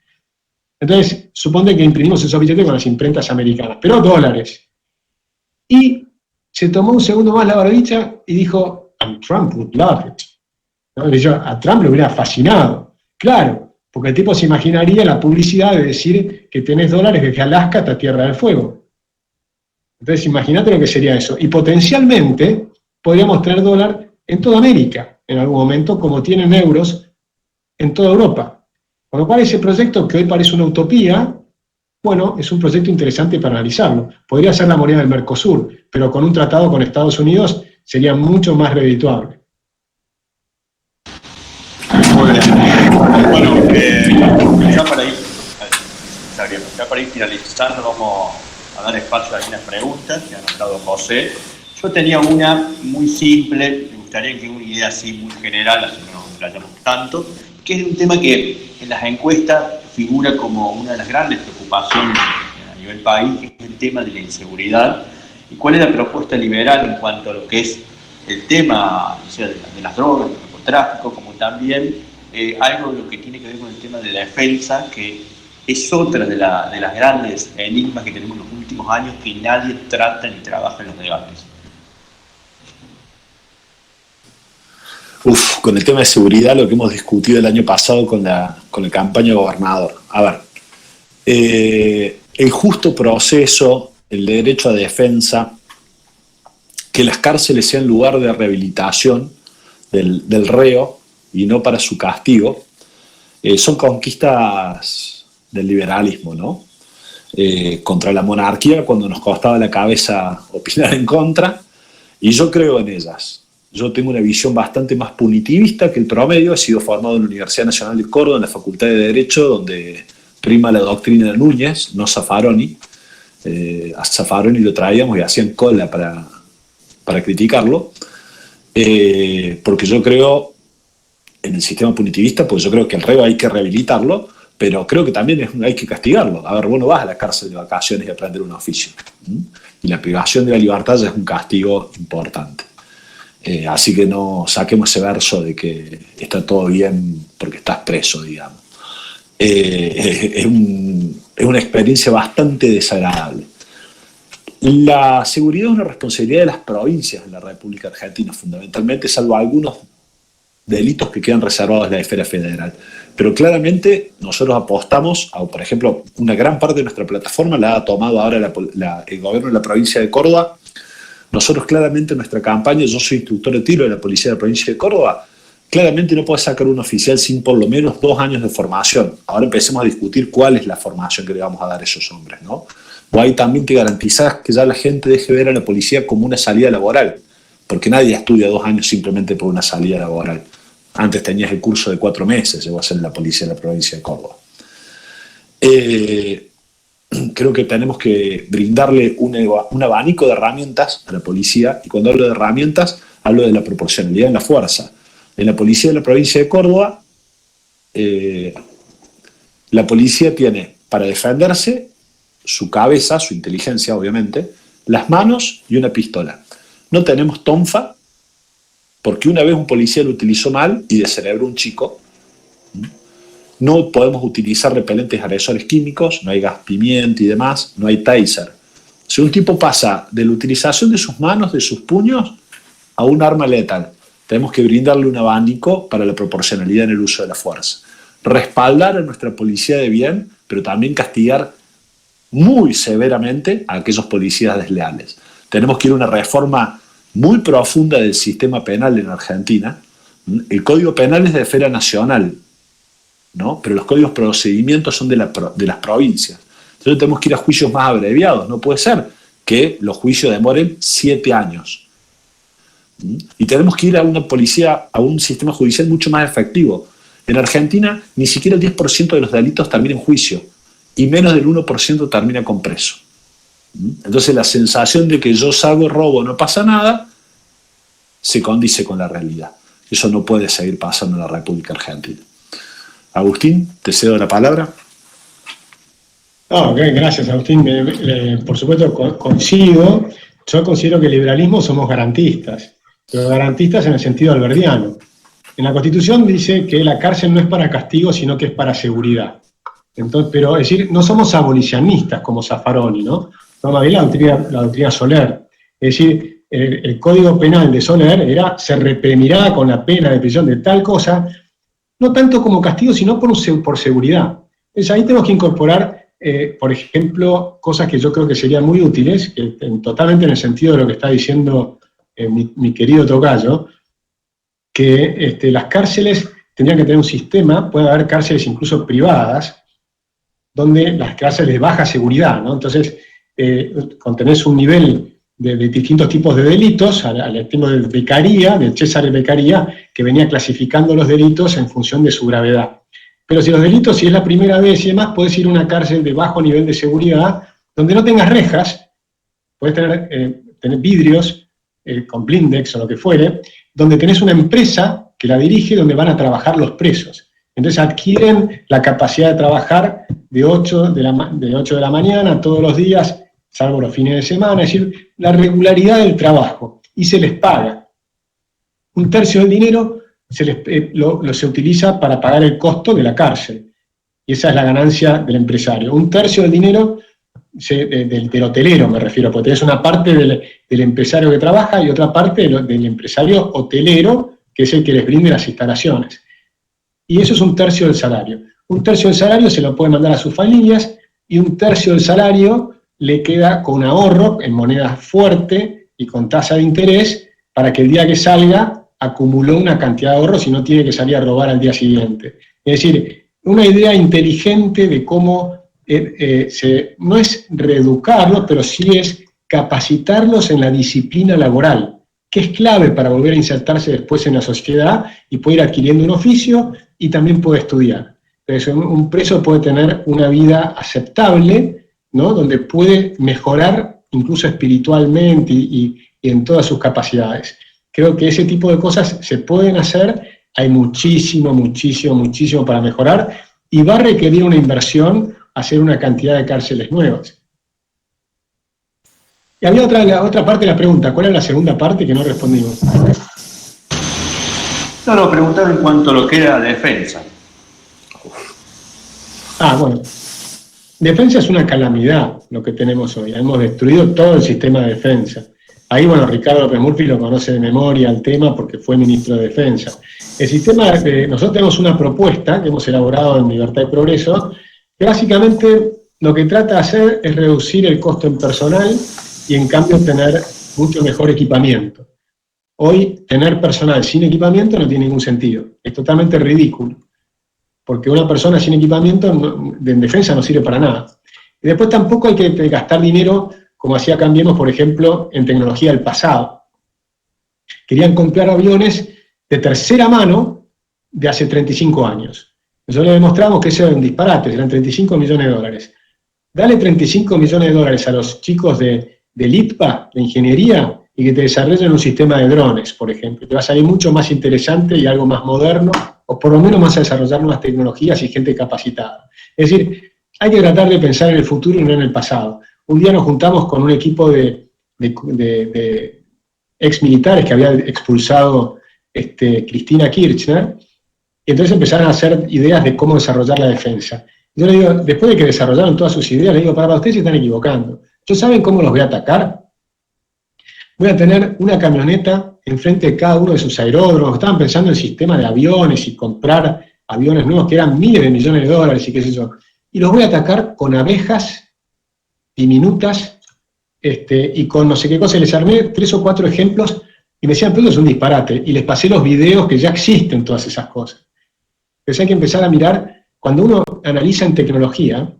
Entonces, supone que imprimimos esos billetes con las imprentas americanas, pero dólares. Y se tomó un segundo más la barbilla y dijo, and Trump would love it. ¿No? Y a Trump le hubiera fascinado. Claro, porque el tipo se imaginaría la publicidad de decir que tenés dólares desde Alaska hasta Tierra del Fuego. Entonces, imagínate lo que sería eso. Y potencialmente podríamos tener dólar en toda América en algún momento, como tienen euros en toda Europa. Con lo cual ese proyecto, que hoy parece una utopía, bueno, es un proyecto interesante para analizarlo. Podría ser la moneda del Mercosur, pero con un tratado con Estados Unidos sería mucho más redituable. Muy bien. Bueno, ya para ir finalizando, vamos a dar espacio a algunas preguntas que ha anotado José. Yo tenía una muy simple, me gustaría que una idea así muy general, así que no nos explayamos tanto, que es un tema que en las encuestas figura como una de las grandes preocupaciones a nivel país, que es el tema de la inseguridad. ¿Y cuál es la propuesta liberal en cuanto a lo que es el tema, o sea, de las drogas, del narcotráfico, como también algo de lo que tiene que ver con el tema de la defensa, que es otra de las grandes enigmas que tenemos en los últimos años, que nadie trata ni trabaja en los debates? Con el tema de seguridad, lo que hemos discutido el año pasado con la campaña de gobernador. A ver, el justo proceso, el derecho a defensa, que las cárceles sean lugar de rehabilitación del reo y no para su castigo, son conquistas del liberalismo, ¿no? Contra la monarquía, cuando nos costaba la cabeza opinar en contra, y yo creo en ellas. Yo tengo una visión bastante más punitivista que el promedio. He sido formado en la Universidad Nacional de Córdoba, en la Facultad de Derecho, donde prima la doctrina de Núñez, no Zaffaroni. A Zaffaroni lo traíamos y hacían cola para criticarlo, porque yo creo en el sistema punitivista, porque yo creo que el reo hay que rehabilitarlo, pero creo que también hay que castigarlo. A ver, vos no vas a la cárcel de vacaciones y aprender un oficio. Y la privación de la libertad ya es un castigo importante. Así que no saquemos ese verso de que está todo bien porque estás preso, digamos. Es una experiencia bastante desagradable. La seguridad es una responsabilidad de las provincias de la República Argentina, fundamentalmente, salvo algunos delitos que quedan reservados a la esfera federal. Pero claramente nosotros apostamos a, por ejemplo, una gran parte de nuestra plataforma la ha tomado ahora el gobierno de la provincia de Córdoba. Nosotros claramente en nuestra campaña, yo soy instructor de tiro de la policía de la provincia de Córdoba, claramente no puedes sacar un oficial sin por lo menos 2 años de formación. Ahora empecemos a discutir cuál es la formación que le vamos a dar a esos hombres, ¿no? O hay también que garantizar que ya la gente deje ver a la policía como una salida laboral, porque nadie estudia 2 años simplemente por una salida laboral. Antes tenías el curso de 4 meses, llegó a ser la policía de la provincia de Córdoba. Creo que tenemos que brindarle un abanico de herramientas a la policía, y cuando hablo de herramientas, hablo de la proporcionalidad en la fuerza. En la policía de la provincia de Córdoba, la policía tiene para defenderse su cabeza, su inteligencia, obviamente, las manos y una pistola. No tenemos tonfa, porque una vez un policía lo utilizó mal y descerebró un chico. No podemos utilizar repelentes agresores químicos, no hay gas pimienta y demás, no hay taser. Si un tipo pasa de la utilización de sus manos, de sus puños, a un arma letal, tenemos que brindarle un abanico para la proporcionalidad en el uso de la fuerza. Respaldar a nuestra policía de bien, pero también castigar muy severamente a aquellos policías desleales. Tenemos que ir a una reforma muy profunda del sistema penal en Argentina. El Código Penal es de esfera nacional, ¿no? Pero los códigos procedimientos son de las provincias. Entonces tenemos que ir a juicios más abreviados. No puede ser que los juicios demoren 7 años. Y tenemos que ir a una policía, a un sistema judicial mucho más efectivo. En Argentina, ni siquiera el 10% de los delitos termina en juicio. y menos del 1% termina con preso. Entonces la sensación de que yo salgo, robo, no pasa nada, se condice con la realidad. Eso no puede seguir pasando en la República Argentina. Agustín, te cedo la palabra. Gracias, Agustín. Por supuesto, coincido. Yo considero que el liberalismo somos garantistas, pero garantistas en el sentido alberdiano. En la Constitución dice que la cárcel no es para castigo, sino que es para seguridad. Entonces, pero es decir, no somos abolicionistas como Zaffaroni, ¿no? No, más bien la doctrina Soler. Es decir, el Código Penal de Soler era: se reprimirá con la pena de prisión de tal cosa, no tanto como castigo, sino por seguridad. Entonces ahí tenemos que incorporar, por ejemplo, cosas que yo creo que serían muy útiles, totalmente en el sentido de lo que está diciendo mi querido tocayo, que las cárceles tendrían que tener un sistema, puede haber cárceles incluso privadas, donde las cárceles de baja seguridad, ¿no? Entonces, contenés un nivel de distintos tipos de delitos, al estilo de Beccaria, de Cesare Beccaria, que venía clasificando los delitos en función de su gravedad. Pero si los delitos, si es la primera vez y demás, podés ir a una cárcel de bajo nivel de seguridad, donde no tengas rejas, podés tener vidrios con blindex o lo que fuere, donde tenés una empresa que la dirige, donde van a trabajar los presos. Entonces adquieren la capacidad de trabajar de 8 de la mañana todos los días, salvo los fines de semana, es decir, la regularidad del trabajo, y se les paga. Un tercio del dinero se utiliza para pagar el costo de la cárcel, y esa es la ganancia del empresario. Un tercio del dinero, del hotelero me refiero, porque tenés una parte del empresario que trabaja y otra parte del empresario hotelero, que es el que les brinde las instalaciones. Y eso es un tercio del salario. Un tercio del salario se lo puede mandar a sus familias, y un tercio del salario le queda con un ahorro en moneda fuerte y con tasa de interés, para que el día que salga acumuló una cantidad de ahorros y no tiene que salir a robar al día siguiente. Es decir, una idea inteligente de cómo no es reeducarlos, pero sí es capacitarlos en la disciplina laboral, que es clave para volver a insertarse después en la sociedad y poder ir adquiriendo un oficio y también puede estudiar. Entonces, un preso puede tener una vida aceptable, ¿no? Donde puede mejorar incluso espiritualmente y en todas sus capacidades. Creo que ese tipo de cosas se pueden hacer, hay muchísimo para mejorar, y va a requerir una inversión hacer una cantidad de cárceles nuevas. Y había otra parte de la pregunta. ¿Cuál era la segunda parte que no respondimos? No, preguntaba en cuanto a lo que era defensa. Bueno. Defensa es una calamidad lo que tenemos hoy. Hemos destruido todo el sistema de defensa. Ahí, Ricardo López Murphy lo conoce de memoria el tema porque fue ministro de Defensa. El sistema, nosotros tenemos una propuesta que hemos elaborado en Libertad y Progreso, que básicamente lo que trata de hacer es reducir el costo en personal y en cambio tener mucho mejor equipamiento. Hoy, tener personal sin equipamiento no tiene ningún sentido. Es totalmente ridículo. Porque una persona sin equipamiento en defensa no sirve para nada. Y después tampoco hay que gastar dinero, como hacía Cambiemos, por ejemplo, en tecnología del pasado. Querían comprar aviones de tercera mano de hace 35 años. Nosotros le demostramos que eso era un disparate, eran 35 millones de dólares. Dale 35 millones de dólares a los chicos del ITPA, de ingeniería, y que te desarrollen un sistema de drones, por ejemplo. Te va a salir mucho más interesante y algo más moderno, o por lo menos más a desarrollar nuevas tecnologías y gente capacitada. Es decir, hay que tratar de pensar en el futuro y no en el pasado. Un día nos juntamos con un equipo de ex militares que había expulsado Cristina Kirchner, y entonces empezaron a hacer ideas de cómo desarrollar la defensa. Yo le digo, después de que desarrollaron todas sus ideas, le digo, para ustedes se están equivocando. ¿Yo saben cómo los voy a atacar? Voy a tener una camioneta enfrente de cada uno de sus aeródromos. Estaban pensando en el sistema de aviones y comprar aviones nuevos que eran miles de millones de dólares y qué sé yo. Y los voy a atacar con abejas diminutas y con no sé qué cosa. Les armé 3 o 4 ejemplos y me decían, pero eso es un disparate. Y les pasé los videos que ya existen todas esas cosas. Entonces hay que empezar a mirar, cuando uno analiza en tecnología,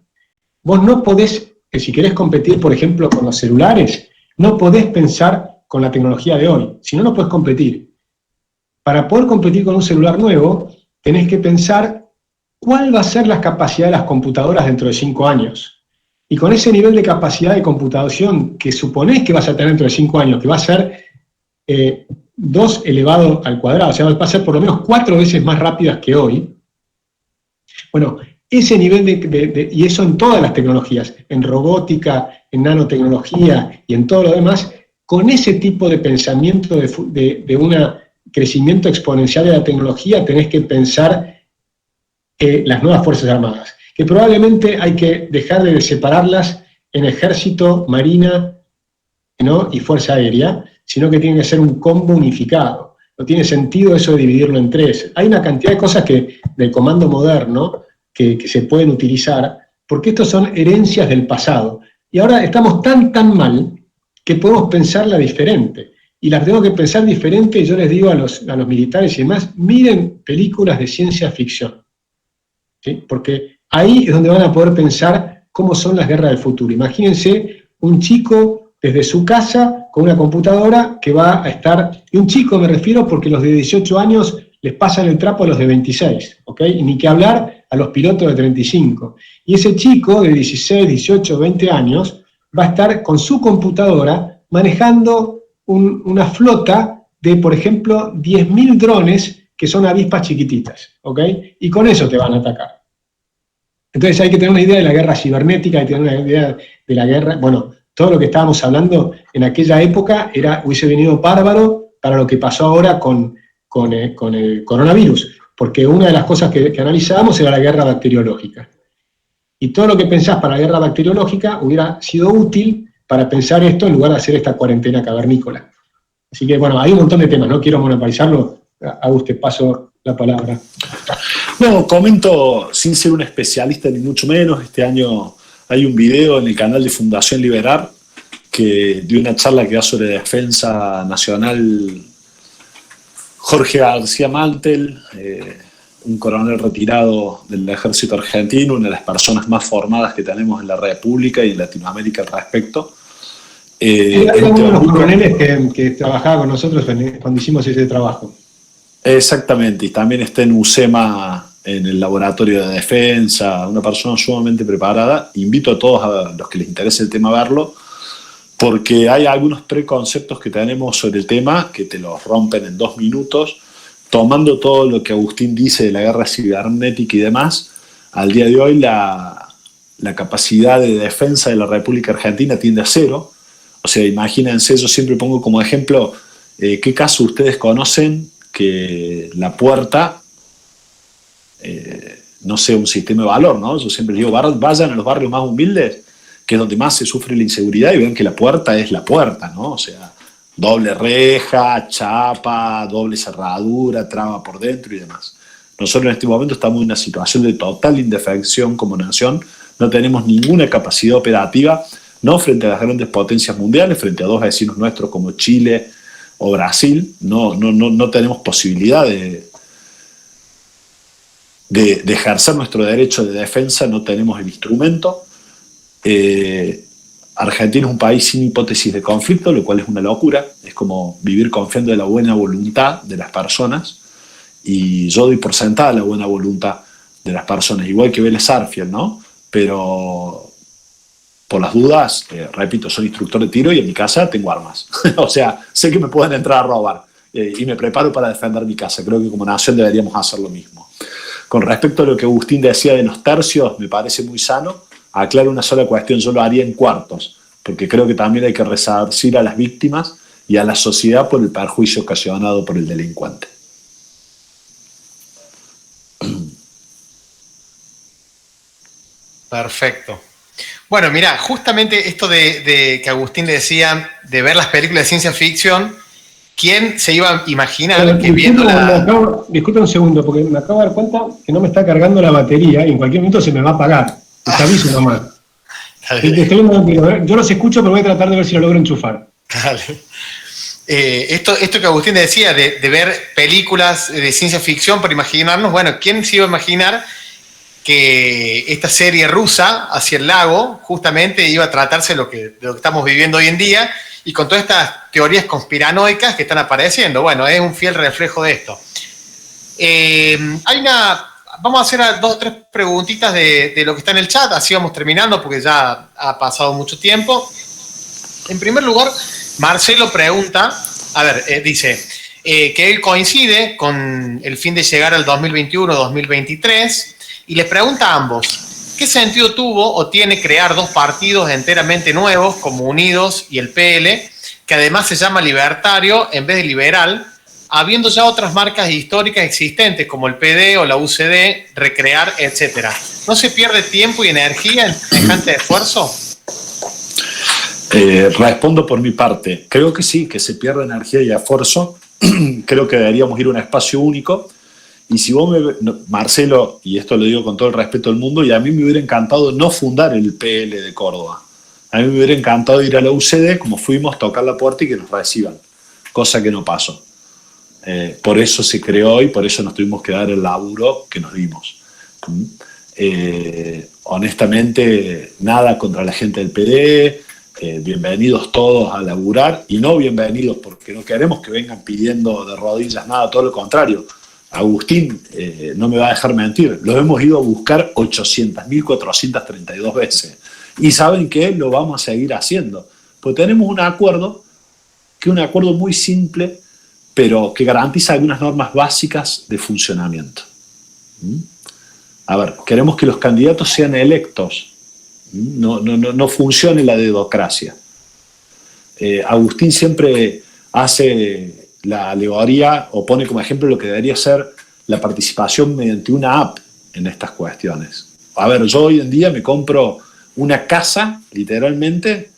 vos no podés, si querés competir, por ejemplo, con los celulares, no podés pensar con la tecnología de hoy, si no, no podés competir. Para poder competir con un celular nuevo, tenés que pensar ¿cuál va a ser la capacidad de las computadoras dentro de 5 años? Y con ese nivel de capacidad de computación que suponés que vas a tener dentro de 5 años, que va a ser 2 elevado al cuadrado, o sea, va a ser por lo menos 4 veces más rápidas que hoy. Bueno, ese nivel y eso en todas las tecnologías, en robótica, en nanotecnología y en todo lo demás, con ese tipo de pensamiento de un crecimiento exponencial de la tecnología, tenés que pensar las nuevas Fuerzas Armadas, que probablemente hay que dejar de separarlas en ejército, marina, ¿no? Y fuerza aérea, sino que tiene que ser un combo unificado. No tiene sentido eso de dividirlo en 3. Hay una cantidad de cosas del comando moderno que se pueden utilizar, porque estos son herencias del pasado. Y ahora estamos tan mal que podemos pensarla diferente. Y las tengo que pensar diferente, y yo les digo a los militares y demás, miren películas de ciencia ficción. ¿Sí? Porque ahí es donde van a poder pensar cómo son las guerras del futuro. Imagínense un chico desde su casa con una computadora que va a estar, y un chico me refiero porque los de 18 años les pasan el trapo a los de 26, ¿ok? Y ni que hablar a los pilotos de 35. Y ese chico de 16, 18, 20 años va a estar con su computadora manejando una flota de, por ejemplo, 10.000 drones que son avispas chiquititas, ¿ok? Y con eso te van a atacar. Entonces hay que tener una idea de la guerra cibernética, hay que tener una idea de la guerra, bueno, todo lo que estábamos hablando en aquella época hubiese venido bárbaro para lo que pasó ahora con el coronavirus, porque una de las cosas que analizábamos era la guerra bacteriológica. Y todo lo que pensás para la guerra bacteriológica hubiera sido útil para pensar esto en lugar de hacer esta cuarentena cavernícola. Así que, bueno, hay un montón de temas, no quiero monopolizarlo. Agus, te paso la palabra. No, comento sin ser un especialista ni mucho menos. Este año hay un video en el canal de Fundación Liberar de una charla que da sobre defensa nacional Jorge García Mantel, un coronel retirado del ejército argentino, una de las personas más formadas que tenemos en la República y en Latinoamérica al respecto. Era uno de los coroneles que trabajaba con nosotros cuando hicimos ese trabajo. Exactamente, y también está en UCEMA, en el laboratorio de defensa, una persona sumamente preparada. Invito a todos a los que les interese el tema a verlo, porque hay algunos preconceptos que tenemos sobre el tema que te los rompen en 2 minutos, tomando todo lo que Agustín dice de la guerra cibernética y demás. Al día de hoy la capacidad de defensa de la República Argentina tiende a 0. O sea, imagínense, yo siempre pongo como ejemplo, ¿qué caso ustedes conocen que la puerta no sea un sistema de valor, ¿no? Yo siempre digo, vayan a los barrios más humildes, que es donde más se sufre la inseguridad, y vean que la puerta es la puerta, ¿no? O sea, doble reja, chapa, doble cerradura, traba por dentro y demás. Nosotros en este momento estamos en una situación de total indefensión como nación, no tenemos ninguna capacidad operativa, no frente a las grandes potencias mundiales, frente a 2 vecinos nuestros como Chile o Brasil, no tenemos posibilidad de ejercer nuestro derecho de defensa, no tenemos el instrumento. Argentina es un país sin hipótesis de conflicto, lo cual es una locura, es como vivir confiando en la buena voluntad de las personas, y yo doy por sentada la buena voluntad de las personas, igual que Vélez Sarsfield, ¿no? Pero por las dudas, repito, soy instructor de tiro y en mi casa tengo armas. O sea, sé que me pueden entrar a robar y me preparo para defender mi casa. Creo que como nación deberíamos hacer lo mismo. Con respecto a lo que Agustín decía de los tercios, me parece muy sano. Aclaro una sola cuestión, yo lo haría en cuartos, porque creo que también hay que resarcir a las víctimas y a la sociedad por el perjuicio ocasionado por el delincuente. Perfecto. Bueno, mira, justamente esto de que Agustín le decía de ver las películas de ciencia ficción, ¿quién se iba a imaginar que viendo Disculpe un segundo, porque me acabo de dar cuenta que no me está cargando la batería y en cualquier momento se me va a apagar. Les aviso nomás. Yo los escucho, pero voy a tratar de ver si lo logro enchufar. Dale. Esto que Agustín decía de ver películas de ciencia ficción para imaginarnos, bueno, ¿quién se iba a imaginar que esta serie rusa, Hacia el lago, justamente iba a tratarse de lo que estamos viviendo hoy en día, y con todas estas teorías conspiranoicas que están apareciendo? Bueno, es un fiel reflejo de esto. vamos a hacer dos o tres preguntitas de lo que está en el chat, así vamos terminando porque ya ha pasado mucho tiempo. En primer lugar, Marcelo pregunta, dice que él coincide con el fin de llegar al 2021-2023 y les pregunta a ambos, ¿qué sentido tuvo o tiene crear dos partidos enteramente nuevos como Unidos y el PL, que además se llama libertario en vez de liberal, habiendo ya otras marcas históricas existentes como el PD o la UCD, Recrear, etcétera? ¿No se pierde tiempo y energía en semejante esfuerzo? Respondo por mi parte. Creo que sí, que se pierde energía y esfuerzo. Creo que deberíamos ir a un espacio único. Y si vos Marcelo, y esto lo digo con todo el respeto del mundo, y a mí me hubiera encantado no fundar el PL de Córdoba. A mí me hubiera encantado ir a la UCD, como fuimos, tocar la puerta y que nos reciban. Cosa que no pasó. Por eso se creó y por eso nos tuvimos que dar el laburo que nos dimos. Honestamente, nada contra la gente del PD. Bienvenidos todos a laburar, y no bienvenidos porque no queremos que vengan pidiendo de rodillas nada, todo lo contrario. Agustín no me va a dejar mentir, los hemos ido a buscar 800.432 veces, y saben que lo vamos a seguir haciendo, pues tenemos un acuerdo, que es un acuerdo muy simple, pero que garantiza algunas normas básicas de funcionamiento. A ver, queremos que los candidatos sean electos. No funcione la dedocracia. Agustín siempre hace la alegoría o pone como ejemplo lo que debería ser la participación mediante una app en estas cuestiones. A ver, yo hoy en día me compro una casa, literalmente,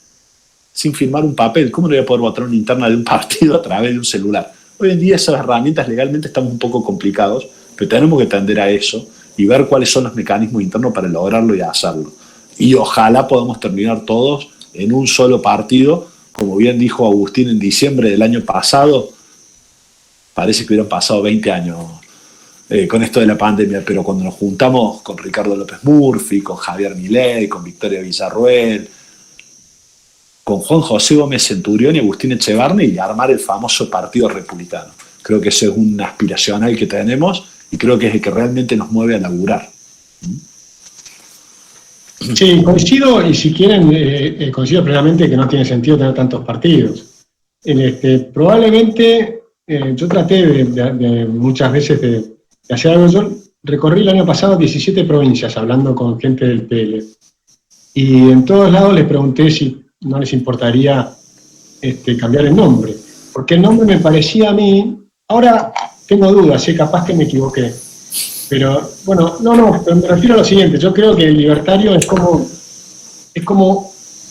sin firmar un papel. ¿Cómo no voy a poder votar una interna de un partido a través de un celular? Hoy en día esas herramientas legalmente estamos un poco complicados, pero tenemos que tender a eso y ver cuáles son los mecanismos internos para lograrlo y hacerlo. Y ojalá podamos terminar todos en un solo partido, como bien dijo Agustín en diciembre del año pasado. Parece que hubieran pasado 20 años con esto de la pandemia, pero cuando nos juntamos con Ricardo López Murphy, con Javier Milei, con Victoria Villarruel, con Juan José Gómez Centurión y Agustín Echevarne, y armar el famoso Partido Republicano. Creo que ese es un aspiracional que tenemos y creo que es el que realmente nos mueve a laburar. Sí, coincido, y si quieren, coincido plenamente que no tiene sentido tener tantos partidos. Probablemente, yo traté de muchas veces de hacer algo. Yo recorrí el año pasado 17 provincias hablando con gente del PL. Y en todos lados les pregunté si no les importaría cambiar el nombre. Porque el nombre me parecía a mí, ahora tengo dudas, capaz que me equivoqué. Pero, bueno, pero me refiero a lo siguiente. Yo creo que el libertario es como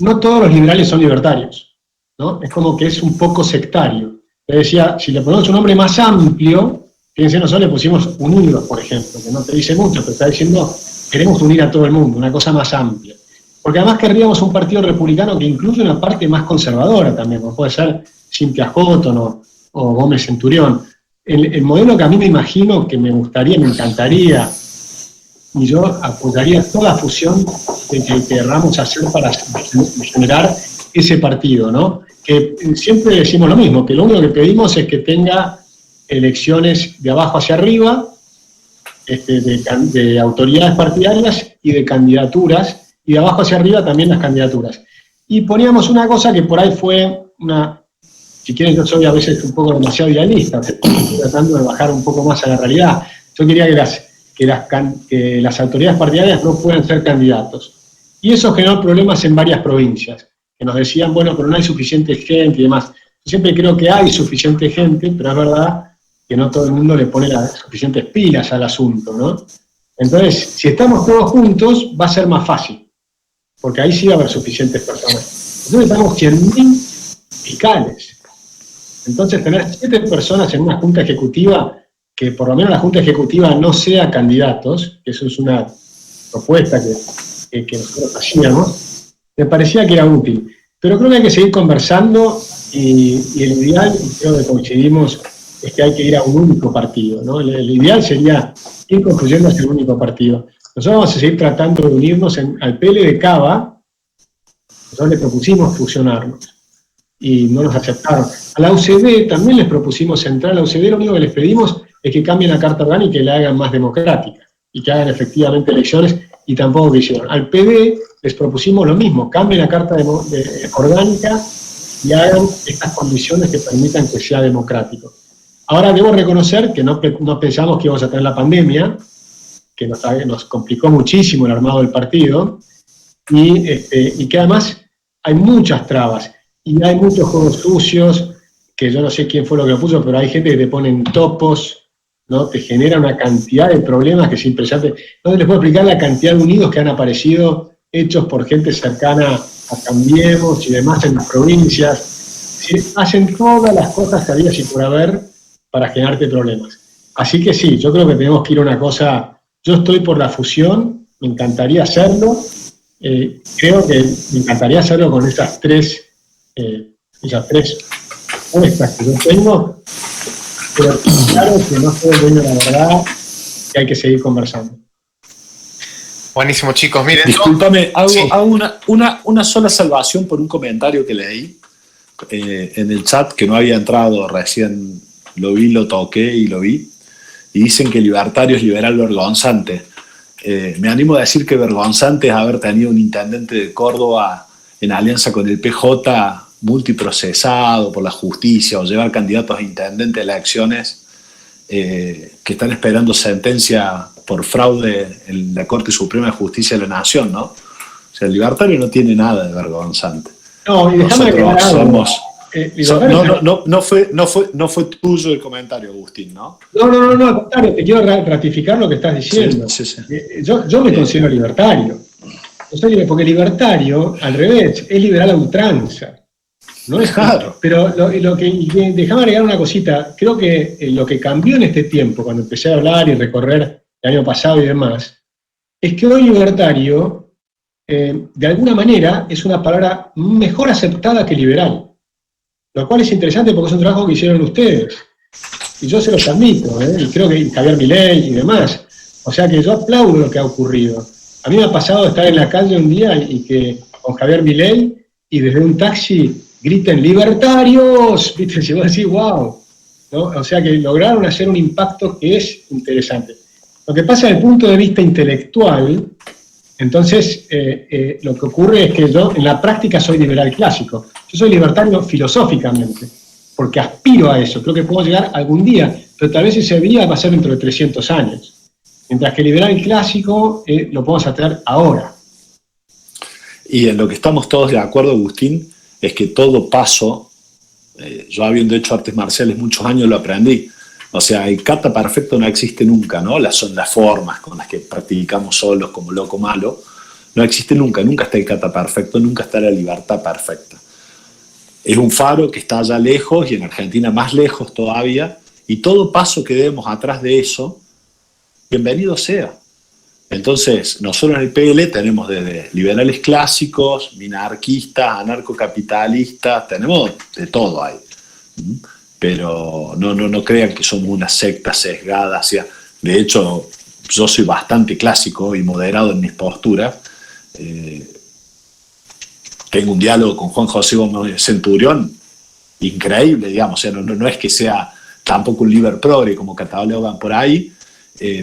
no todos los liberales son libertarios, ¿no? Es como que es un poco sectario. Le decía, si le ponemos un nombre más amplio, fíjense, nosotros le pusimos Unidos, por ejemplo, que no te dice mucho, pero está diciendo, queremos unir a todo el mundo, una cosa más amplia. Porque además querríamos un partido republicano que incluya una parte más conservadora también, como puede ser Cynthia Houghton o Gómez Centurión. El modelo que a mí me imagino, que me gustaría, me encantaría, y yo apoyaría toda la fusión que querramos hacer para generar ese partido, ¿no? Que siempre decimos lo mismo, que lo único que pedimos es que tenga elecciones de abajo hacia arriba, de autoridades partidarias y de candidaturas, y de abajo hacia arriba también las candidaturas. Y poníamos una cosa que por ahí fue una... Si quieren, yo soy a veces un poco demasiado idealista, estoy tratando de bajar un poco más a la realidad. Yo quería que las autoridades partidarias no puedan ser candidatos. Y eso generó problemas en varias provincias, que nos decían, bueno, pero no hay suficiente gente y demás. Yo siempre creo que hay suficiente gente, pero es verdad que no todo el mundo le pone las suficientes pilas al asunto, ¿no? Entonces, si estamos todos juntos, va a ser más fácil, porque ahí sí va a haber suficientes personas. Entonces estamos 100.000 fiscales. Entonces, tener 7 personas en una junta ejecutiva, que por lo menos la junta ejecutiva no sea candidatos, que eso es una propuesta que nosotros hacíamos, me parecía que era útil. Pero creo que hay que seguir conversando y el ideal, y creo que coincidimos, es que hay que ir a un único partido, ¿no? El ideal sería ir construyendo hacia un único partido. Nosotros vamos a seguir tratando de unirnos al PL de Cava. Nosotros le propusimos fusionarnos y no nos aceptaron. A la UCD también les propusimos entrar. A la UCD lo único que les pedimos es que cambien la Carta Orgánica y la hagan más democrática. y que hagan efectivamente elecciones, y tampoco quisieron. Al PD les propusimos lo mismo, cambien la carta orgánica y hagan estas condiciones que permitan que sea democrático. Ahora debo reconocer que no pensamos que íbamos a tener la pandemia, que nos complicó muchísimo el armado del partido, y que además hay muchas trabas, y hay muchos juegos sucios, que yo no sé quién fue lo que lo puso, pero hay gente que te ponen topos, ¿no? Te genera una cantidad de problemas que es impresionante. No les puedo explicar la cantidad de unidos que han aparecido, hechos por gente cercana a Cambiemos y demás en las provincias. Hacen todas las cosas que había y por haber para generarte problemas. Así que sí, yo creo que tenemos que ir a una cosa. Yo estoy por la fusión, me encantaría hacerlo. Creo que me encantaría hacerlo con esas tres puestas que yo tengo, pero claro que no soy el dueño de la verdad, que hay que seguir conversando. Buenísimo, chicos. Miren, discúlpame, hago una sola salvación por un comentario que leí en el chat, que no había entrado, recién lo vi, lo toqué y lo vi, y dicen que libertario es liberal vergonzante. Me animo a decir que vergonzante es haber tenido un intendente de Córdoba en alianza con el PJ multiprocesado por la justicia, o llevar candidatos a intendente a elecciones que están esperando sentencia por fraude en la Corte Suprema de Justicia de la Nación, ¿no? O sea, el libertario no tiene nada de vergonzante. No, y déjame Nosotros somos... no fue tuyo el comentario, Agustín, ¿no? No, al contrario, te quiero ratificar lo que estás diciendo. Sí. Yo me considero libertario. Porque libertario, al revés, es liberal a ultranza. No es claro. Pero déjame agregar una cosita. Creo que lo que cambió en este tiempo, cuando empecé a hablar y recorrer el año pasado y demás, es que hoy libertario, de alguna manera, es una palabra mejor aceptada que liberal. Lo cual es interesante porque es un trabajo que hicieron ustedes. Y yo se los admito, y creo que Javier Milei y demás. O sea que yo aplaudo lo que ha ocurrido. A mí me ha pasado estar en la calle un día y que con Javier Milei y desde un taxi griten ¡libertarios! ¿Viste? Y vos decís ¡wow! ¿No? O sea que lograron hacer un impacto que es interesante. Lo que pasa desde el punto de vista intelectual, entonces lo que ocurre es que yo en la práctica soy liberal clásico. Yo soy libertario filosóficamente, porque aspiro a eso. Creo que puedo llegar algún día, pero tal vez ese día va a ser dentro de 300 años. Mientras que liberal clásico lo podemos hacer ahora. Y en lo que estamos todos de acuerdo, Agustín, es que todo paso, yo habiendo hecho artes marciales muchos años lo aprendí, o sea, el kata perfecto no existe nunca, ¿no? Son las formas con las que practicamos solos como loco malo, no existe nunca está el kata perfecto, nunca está la libertad perfecta. Es un faro que está allá lejos y en Argentina más lejos todavía, y todo paso que demos atrás de eso, bienvenido sea. Entonces, nosotros en el PL tenemos desde liberales clásicos, minarquistas, anarcocapitalistas, tenemos de todo ahí. Pero no crean que somos una secta sesgada. De hecho, yo soy bastante clásico y moderado en mis posturas. Tengo un diálogo con Juan José Gómez Centurión increíble, digamos. O sea, no es que sea tampoco un liber progre como catalogan por ahí,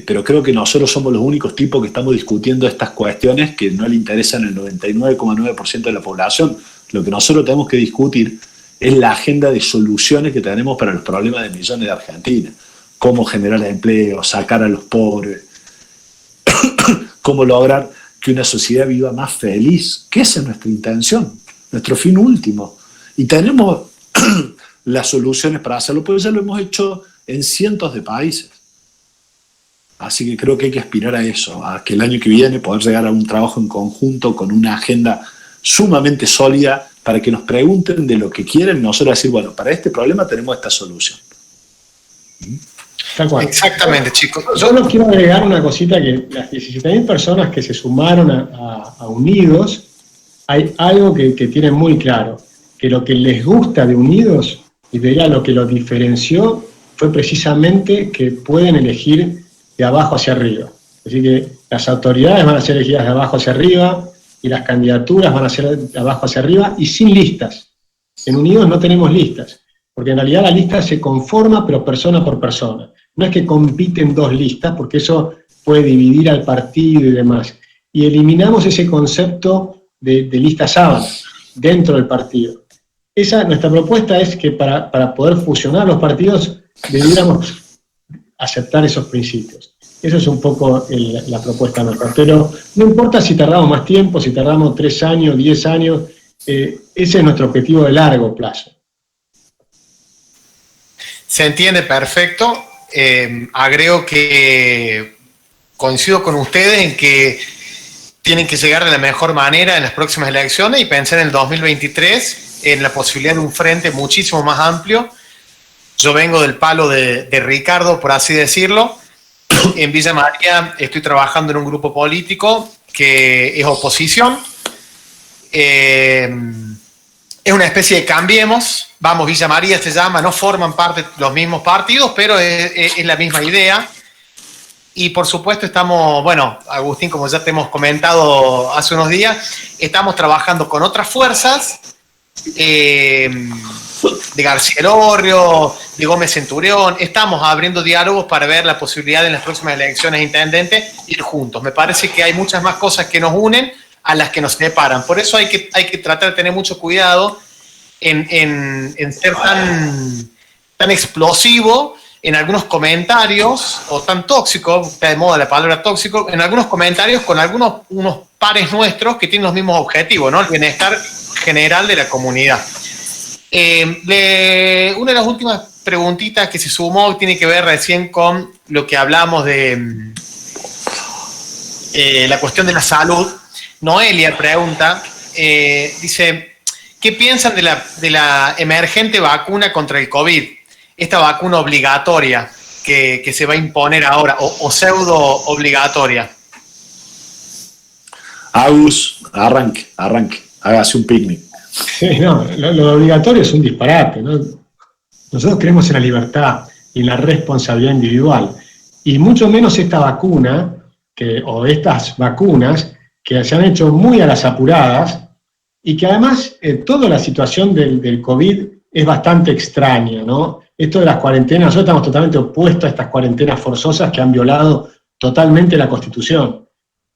pero creo que nosotros somos los únicos tipos que estamos discutiendo estas cuestiones que no le interesan al 99,9% de la población. Lo que nosotros tenemos que discutir es la agenda de soluciones que tenemos para los problemas de millones de argentinos. Cómo generar empleo, sacar a los pobres, cómo lograr que una sociedad viva más feliz, que esa es nuestra intención, nuestro fin último. Y tenemos las soluciones para hacerlo, porque ya lo hemos hecho en cientos de países. Así que creo que hay que aspirar a eso, a que el año que viene poder llegar a un trabajo en conjunto con una agenda sumamente sólida para que nos pregunten de lo que quieren, nosotros decir, bueno, para este problema tenemos esta solución. Exactamente, chicos. Yo no quiero agregar una cosita, que las 17.000 personas que se sumaron a Unidos, hay algo que tienen muy claro, que lo que les gusta de Unidos, y de lo que lo diferenció, fue precisamente que pueden elegir de abajo hacia arriba. Así que las autoridades van a ser elegidas de abajo hacia arriba, y las candidaturas van a ser de abajo hacia arriba, y sin listas. En Unidos no tenemos listas, porque en realidad la lista se conforma, pero persona por persona. No es que compiten dos listas, porque eso puede dividir al partido y demás. Y eliminamos ese concepto de lista sábana dentro del partido. Nuestra propuesta es que para poder fusionar los partidos debiéramos aceptar esos principios. Eso es un poco la propuesta nuestra. Pero no importa si tardamos más tiempo, si tardamos 3 años, 10 años, ese es nuestro objetivo de largo plazo. Se entiende perfecto. Agrego que coincido con ustedes en que tienen que llegar de la mejor manera en las próximas elecciones y pensar en el 2023 en la posibilidad de un frente muchísimo más amplio. Yo vengo del palo de Ricardo, por así decirlo. En Villa María estoy trabajando en un grupo político que es oposición. Es una especie de Cambiemos. Vamos, Villa María se llama, no forman parte los mismos partidos, pero es la misma idea. Y por supuesto estamos, bueno, Agustín, como ya te hemos comentado hace unos días, estamos trabajando con otras fuerzas, de García Elorrio, de Gómez Centurión. Estamos abriendo diálogos para ver la posibilidad de en las próximas elecciones de intendente ir juntos. Me parece que hay muchas más cosas que nos unen a las que nos separan. Por eso hay que tratar de tener mucho cuidado en ser tan explosivo en algunos comentarios, o tan tóxico, está de moda la palabra tóxico, en algunos comentarios con unos pares nuestros que tienen los mismos objetivos, ¿no? El bienestar general de la comunidad. Una de las últimas preguntitas que se sumó tiene que ver recién con lo que hablamos de la cuestión de la salud. Noelia pregunta, dice, ¿qué piensan de la emergente vacuna contra el COVID? Esta vacuna obligatoria que se va a imponer ahora, o pseudo obligatoria. Agus, arranque, hágase un picnic. Sí, no, lo obligatorio es un disparate, ¿no? Nosotros creemos en la libertad y en la responsabilidad individual, y mucho menos esta vacuna, o estas vacunas, que se han hecho muy a las apuradas, y que además toda la situación del COVID es bastante extraña, ¿no? Esto de las cuarentenas, nosotros estamos totalmente opuestos a estas cuarentenas forzosas que han violado totalmente la Constitución.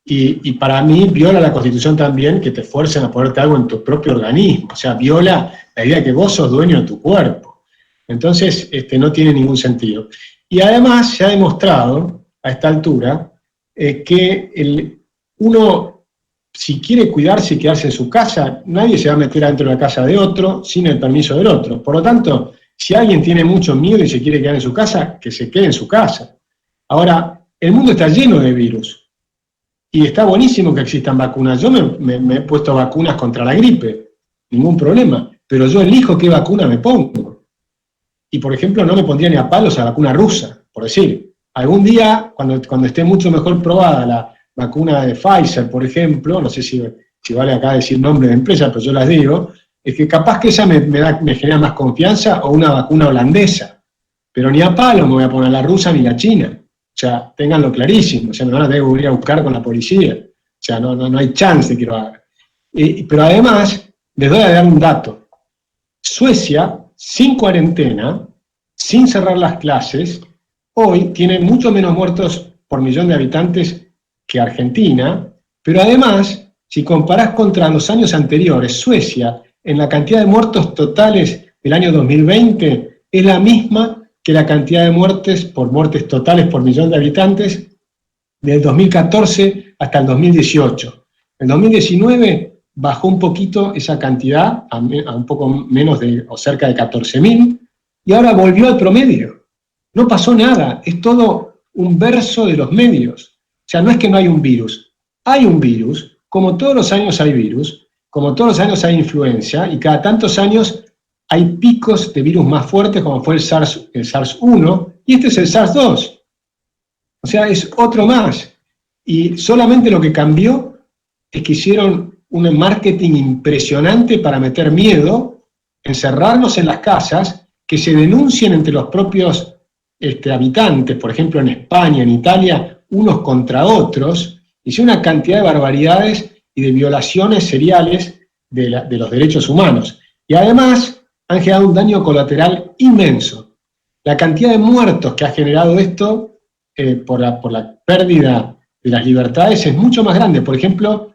Y para mí viola la Constitución también que te fuercen a ponerte algo en tu propio organismo, o sea, viola la idea de que vos sos dueño de tu cuerpo. Entonces, no tiene ningún sentido. Y además se ha demostrado, a esta altura, que uno, si quiere cuidarse y quedarse en su casa, nadie se va a meter adentro de la casa de otro sin el permiso del otro. Por lo tanto, si alguien tiene mucho miedo y se quiere quedar en su casa, que se quede en su casa. Ahora, el mundo está lleno de virus. Y está buenísimo que existan vacunas. Yo me he puesto vacunas contra la gripe, ningún problema. Pero yo elijo qué vacuna me pongo. Y, por ejemplo, no me pondría ni a palos a la vacuna rusa, por decir. Algún día, cuando esté mucho mejor probada la vacuna de Pfizer, por ejemplo, no sé si vale acá decir nombre de empresa, pero yo las digo, es que capaz que esa me genera más confianza, o una vacuna holandesa. Pero ni a palo me voy a poner la rusa ni la china. O sea, ténganlo clarísimo. O sea, me van a tener que ir a buscar con la policía. O sea, no hay chance de que lo haga. Pero además, les doy a dar un dato. Suecia, sin cuarentena, sin cerrar las clases, hoy tiene mucho menos muertos por millón de habitantes que Argentina, pero además, si comparás contra los años anteriores, Suecia, en la cantidad de muertos totales del año 2020, es la misma que la cantidad de muertes totales por millón de habitantes del 2014 hasta el 2018. En 2019 bajó un poquito esa cantidad, a un poco menos o cerca de 14.000, y ahora volvió al promedio. No pasó nada, es todo un verso de los medios. O sea, no es que no hay un virus, hay un virus, como todos los años hay virus, como todos los años hay influenza, y cada tantos años hay picos de virus más fuertes, como fue el SARS-1, y este es el SARS-2. O sea, es otro más. Y solamente lo que cambió es que hicieron un marketing impresionante para meter miedo, encerrarnos en las casas, que se denuncien entre los propios habitantes, por ejemplo en España, en Italia, unos contra otros, hicieron una cantidad de barbaridades y de violaciones seriales de los derechos humanos. Y además han generado un daño colateral inmenso. La cantidad de muertos que ha generado esto por la pérdida de las libertades es mucho más grande. Por ejemplo,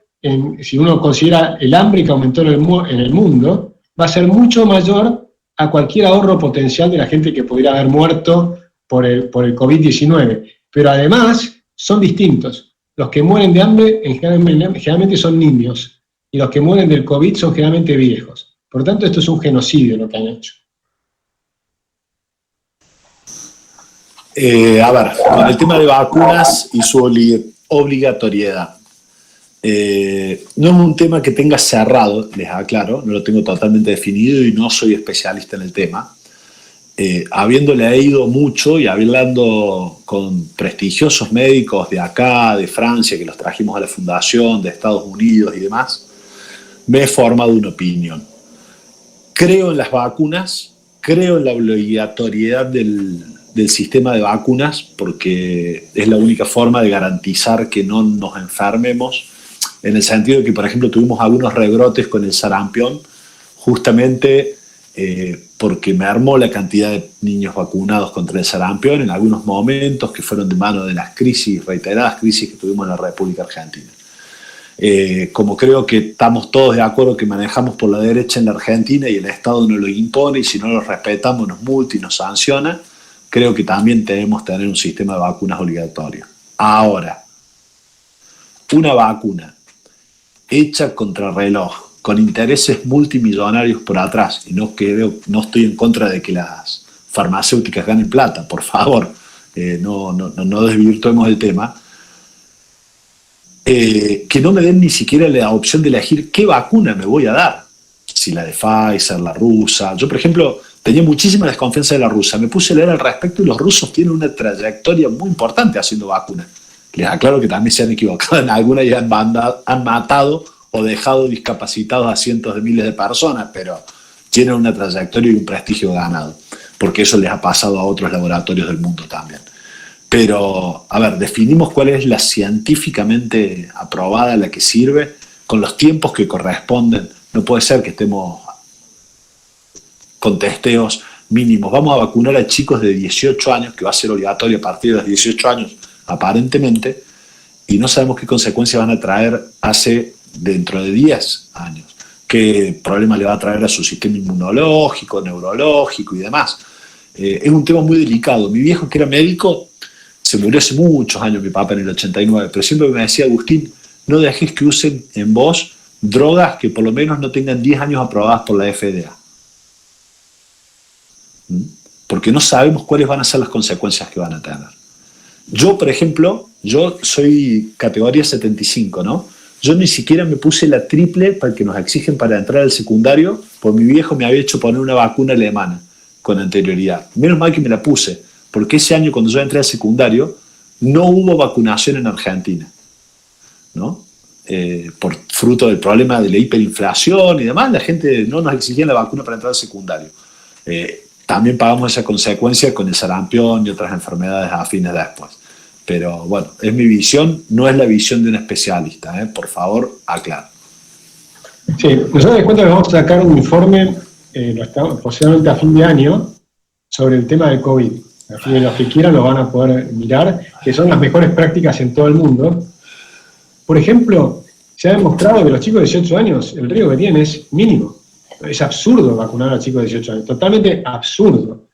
si uno considera el hambre que aumentó en el mundo, va a ser mucho mayor a cualquier ahorro potencial de la gente que pudiera haber muerto por el COVID-19. Pero además son distintos. Los que mueren de hambre generalmente son niños, y los que mueren del COVID son generalmente viejos. Por lo tanto, esto es un genocidio lo que han hecho. A ver, con el tema de vacunas y su obligatoriedad. No es un tema que tenga cerrado, les aclaro, no lo tengo totalmente definido y no soy especialista en el tema. Habiendo leído mucho y hablando con prestigiosos médicos de acá, de Francia, que los trajimos a la fundación, de Estados Unidos y demás, me he formado una opinión. Creo en las vacunas, creo en la obligatoriedad del sistema de vacunas, porque es la única forma de garantizar que no nos enfermemos, en el sentido de que, por ejemplo, tuvimos algunos rebrotes con el sarampión, justamente porque me armó la cantidad de niños vacunados contra el sarampión en algunos momentos que fueron de mano de las reiteradas crisis que tuvimos en la República Argentina. Como creo que estamos todos de acuerdo que manejamos por la derecha en la Argentina y el Estado nos lo impone y si no lo respetamos nos multa y nos sanciona, creo que también debemos tener un sistema de vacunas obligatorio. Ahora, una vacuna hecha contra reloj, con intereses multimillonarios por atrás, y no estoy en contra de que las farmacéuticas ganen plata, por favor, no desvirtuemos el tema, que no me den ni siquiera la opción de elegir qué vacuna me voy a dar, si la de Pfizer, la rusa. Yo, por ejemplo, tenía muchísima desconfianza de la rusa, me puse a leer al respecto y los rusos tienen una trayectoria muy importante haciendo vacunas. Les aclaro que también se han equivocado en algunas y han matado o dejado discapacitados a cientos de miles de personas, pero tienen una trayectoria y un prestigio ganado, porque eso les ha pasado a otros laboratorios del mundo también. Pero, a ver, definimos cuál es la científicamente aprobada, la que sirve, con los tiempos que corresponden. No puede ser que estemos con testeos mínimos. Vamos a vacunar a chicos de 18 años, que va a ser obligatorio a partir de los 18 años, aparentemente, y no sabemos qué consecuencias van a traer dentro de 10 años. Qué problema le va a traer a su sistema inmunológico, neurológico y demás. Es un tema muy delicado. Mi viejo, que era médico, se murió hace muchos años, mi papá en el 89, pero siempre me decía, Agustín, no dejes que usen en vos drogas que por lo menos no tengan 10 años aprobadas por la FDA. Porque no sabemos cuáles van a ser las consecuencias que van a tener. Yo, por ejemplo, yo soy categoría 75, ¿no? Yo ni siquiera me puse la triple para que nos exigen para entrar al secundario, porque mi viejo me había hecho poner una vacuna alemana con anterioridad. Menos mal que me la puse, porque ese año cuando yo entré al secundario no hubo vacunación en Argentina, ¿no? Por fruto del problema de la hiperinflación y demás, la gente no nos exigía la vacuna para entrar al secundario. También pagamos esa consecuencia con el sarampión y otras enfermedades afines después. Pero bueno, es mi visión, no es la visión de un especialista, por favor, aclaro. Sí, nosotros les cuento que vamos a sacar un informe, posiblemente a fin de año, sobre el tema del COVID. Así que los que quieran lo van a poder mirar, que son las mejores prácticas en todo el mundo. Por ejemplo, se ha demostrado que los chicos de 18 años, el riesgo que tienen es mínimo. Es absurdo vacunar a chicos de 18 años, totalmente absurdo.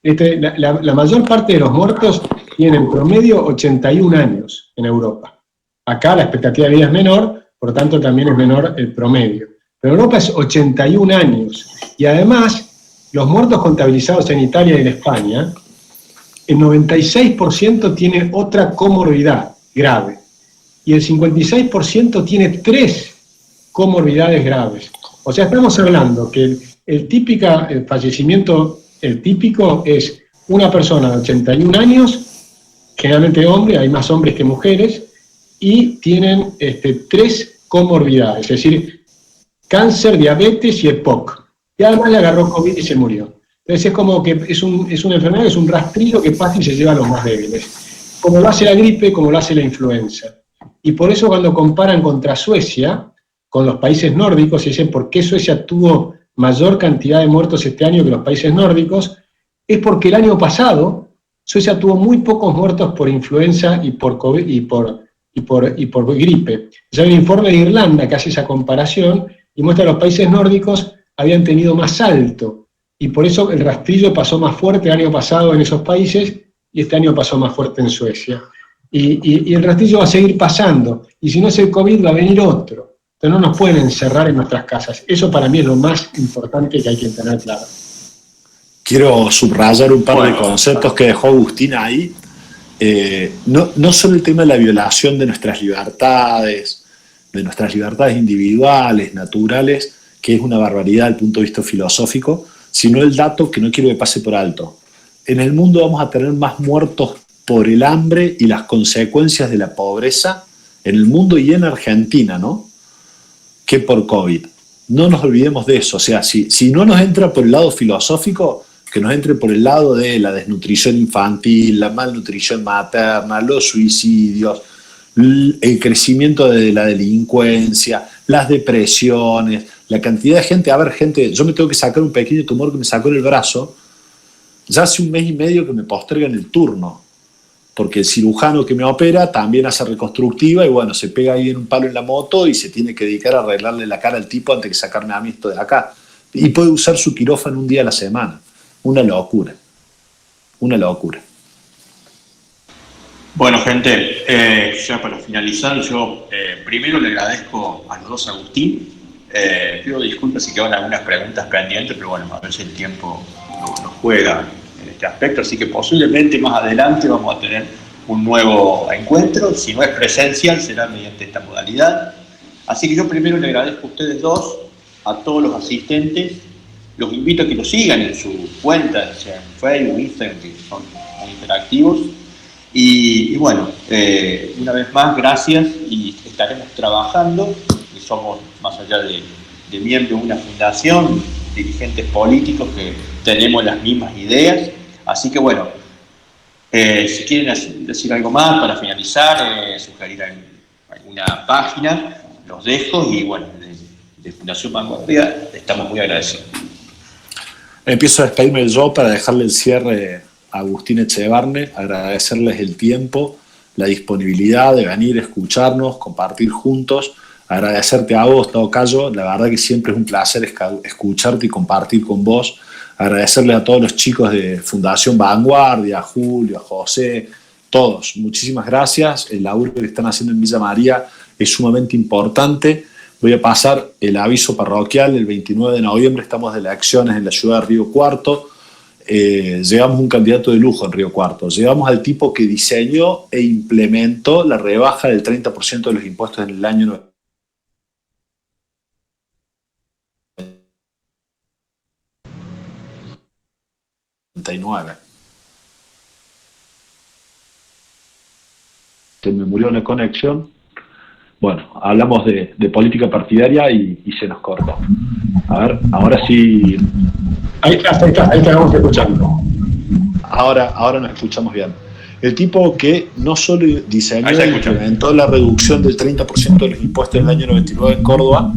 La mayor parte de los muertos tienen en promedio 81 años en Europa. Acá la expectativa de vida es menor, por lo tanto también es menor el promedio. Pero en Europa es 81 años. Y además, los muertos contabilizados en Italia y en España, el 96% tiene otra comorbidad grave. Y el 56% tiene 3 comorbidades graves. O sea, estamos hablando que el fallecimiento, el típico es una persona de 81 años, generalmente hombre, hay más hombres que mujeres, y tienen 3 comorbidades, es decir, cáncer, diabetes y EPOC. Y además le agarró COVID y se murió. Entonces es como que es una enfermedad, es un rastrillo que pasa y se lleva a los más débiles. Como lo hace la gripe, como lo hace la influenza. Y por eso cuando comparan contra Suecia, con los países nórdicos, y dicen por qué Suecia tuvo mayor cantidad de muertos este año que los países nórdicos, es porque el año pasado Suecia tuvo muy pocos muertos por influenza y por COVID, y por gripe. Ya hay un informe de Irlanda que hace esa comparación y muestra que los países nórdicos habían tenido más alto, y por eso el rastrillo pasó más fuerte el año pasado en esos países, y este año pasó más fuerte en Suecia. Y el rastrillo va a seguir pasando, y si no es el COVID va a venir otro. Entonces no nos pueden encerrar en nuestras casas. Eso para mí es lo más importante que hay que tener claro. Quiero subrayar un par de conceptos que dejó Agustín ahí. No solo el tema de la violación de nuestras libertades individuales, naturales, que es una barbaridad desde el punto de vista filosófico, sino el dato que no quiero que pase por alto. En el mundo vamos a tener más muertos por el hambre y las consecuencias de la pobreza en el mundo y en Argentina, ¿no?, que por COVID. No nos olvidemos de eso. O sea, si no nos entra por el lado filosófico, que nos entre por el lado de la desnutrición infantil, la malnutrición materna, los suicidios, el crecimiento de la delincuencia, las depresiones, la cantidad de gente. A ver, gente, yo me tengo que sacar un pequeño tumor que me sacó en el brazo. Ya hace 1 mes y medio que me postergan el turno, porque el cirujano que me opera también hace reconstructiva y bueno, se pega ahí en un palo en la moto y se tiene que dedicar a arreglarle la cara al tipo antes que sacarme a mí esto de acá. Y puede usar su quirófano un día a la semana. Una locura. Una locura. Bueno, gente, ya para finalizar, yo primero le agradezco a los dos Agustín. Pido disculpas si quedan algunas preguntas pendientes, pero bueno, a veces el tiempo nos juega en este aspecto, así que posiblemente más adelante vamos a tener un nuevo encuentro. Si no es presencial, será mediante esta modalidad. Así que yo primero le agradezco a ustedes dos, a todos los asistentes. Los invito a que los sigan en sus cuentas, sea en Facebook, Instagram, que son muy interactivos. Y bueno, una vez más, gracias, y estaremos trabajando. Y somos, más allá de miembros de una fundación, dirigentes políticos que tenemos las mismas ideas. Así que bueno, si quieren decir algo más para finalizar, sugerir alguna página, los dejo. Y bueno, de Fundación Vanguardia estamos muy agradecidos. Empiezo a despedirme yo para dejarle el cierre a Agustín Echevarne, agradecerles el tiempo, la disponibilidad de venir, escucharnos, compartir juntos, agradecerte a vos, Tocayo, la verdad que siempre es un placer escucharte y compartir con vos, agradecerle a todos los chicos de Fundación Vanguardia, a Julio, a José, todos, muchísimas gracias, el laburo que están haciendo en Villa María es sumamente importante. Voy a pasar el aviso parroquial. El 29 de noviembre estamos de elecciones en la ciudad de Río Cuarto. Llevamos un candidato de lujo en Río Cuarto. Llevamos al tipo que diseñó e implementó la rebaja del 30% de los impuestos en el año 99. Se me murió una conexión. Bueno, hablamos de política partidaria y se nos cortó. A ver, ahora sí. Ahí estamos escuchando. Ahora nos escuchamos bien. El tipo que no solo diseñó e implementó la reducción del 30% de los impuestos en el año 99 en Córdoba,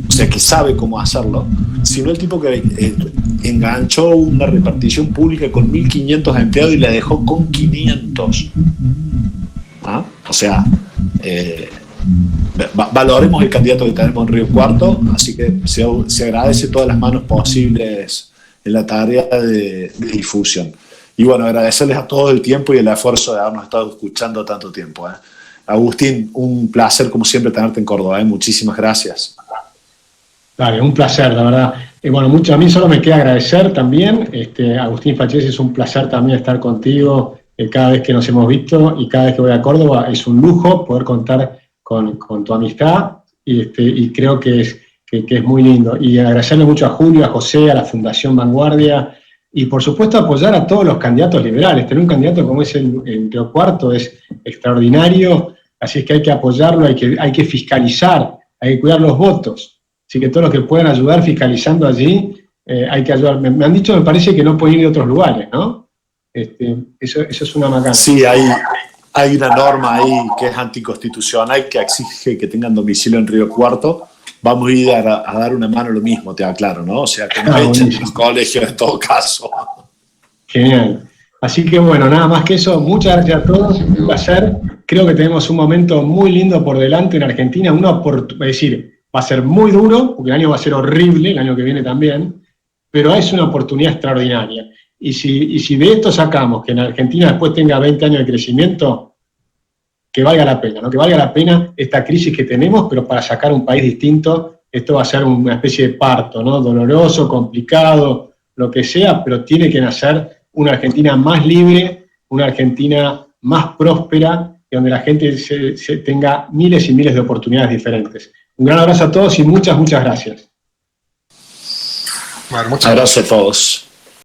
o sea que sabe cómo hacerlo, sino el tipo que enganchó una repartición pública con 1.500 empleados y la dejó con 500. ¿Ah? O sea, valoremos el candidato que tenemos en Río Cuarto, así que se agradece todas las manos posibles en la tarea de difusión. Y bueno, agradecerles a todos el tiempo y el esfuerzo de habernos estado escuchando tanto tiempo. Agustín, un placer como siempre tenerte en Córdoba. Muchísimas gracias. Dale, un placer, la verdad. Bueno, mucho, a mí solo me queda agradecer también. Agustín Facchesi, es un placer también estar contigo cada vez que nos hemos visto y cada vez que voy a Córdoba. Es un lujo poder contar con tu amistad y creo que es muy lindo. Y agradecerle mucho a Julio, a José, a la Fundación Vanguardia y por supuesto apoyar a todos los candidatos liberales. Tener un candidato como es el Río Cuarto es extraordinario, así es que hay que apoyarlo, hay que fiscalizar, hay que cuidar los votos. Así que todos los que puedan ayudar fiscalizando allí, hay que ayudar. Me han dicho, me parece que no pueden ir de otros lugares, ¿no? Eso es una macana. Sí, hay una norma ahí que es anticonstitucional que exige que tengan domicilio en Río Cuarto. Vamos a ir a dar una mano lo mismo, te aclaro, ¿no? O sea, que no echen los colegios en todo caso. Genial. Así que bueno, nada más que eso, muchas gracias a todos, un placer. Creo que tenemos un momento muy lindo por delante en Argentina, es decir, va a ser muy duro, porque el año va a ser horrible, el año que viene también, pero es una oportunidad extraordinaria. Y si de esto sacamos que en Argentina después tenga 20 años de crecimiento, que valga la pena, ¿no? Que valga la pena esta crisis que tenemos, pero para sacar un país distinto, esto va a ser una especie de parto, ¿no? Doloroso, complicado, lo que sea, pero tiene que nacer una Argentina más libre, una Argentina más próspera, y donde la gente tenga miles y miles de oportunidades diferentes. Un gran abrazo a todos y muchas gracias. Bueno, muchas Abrazo a todos.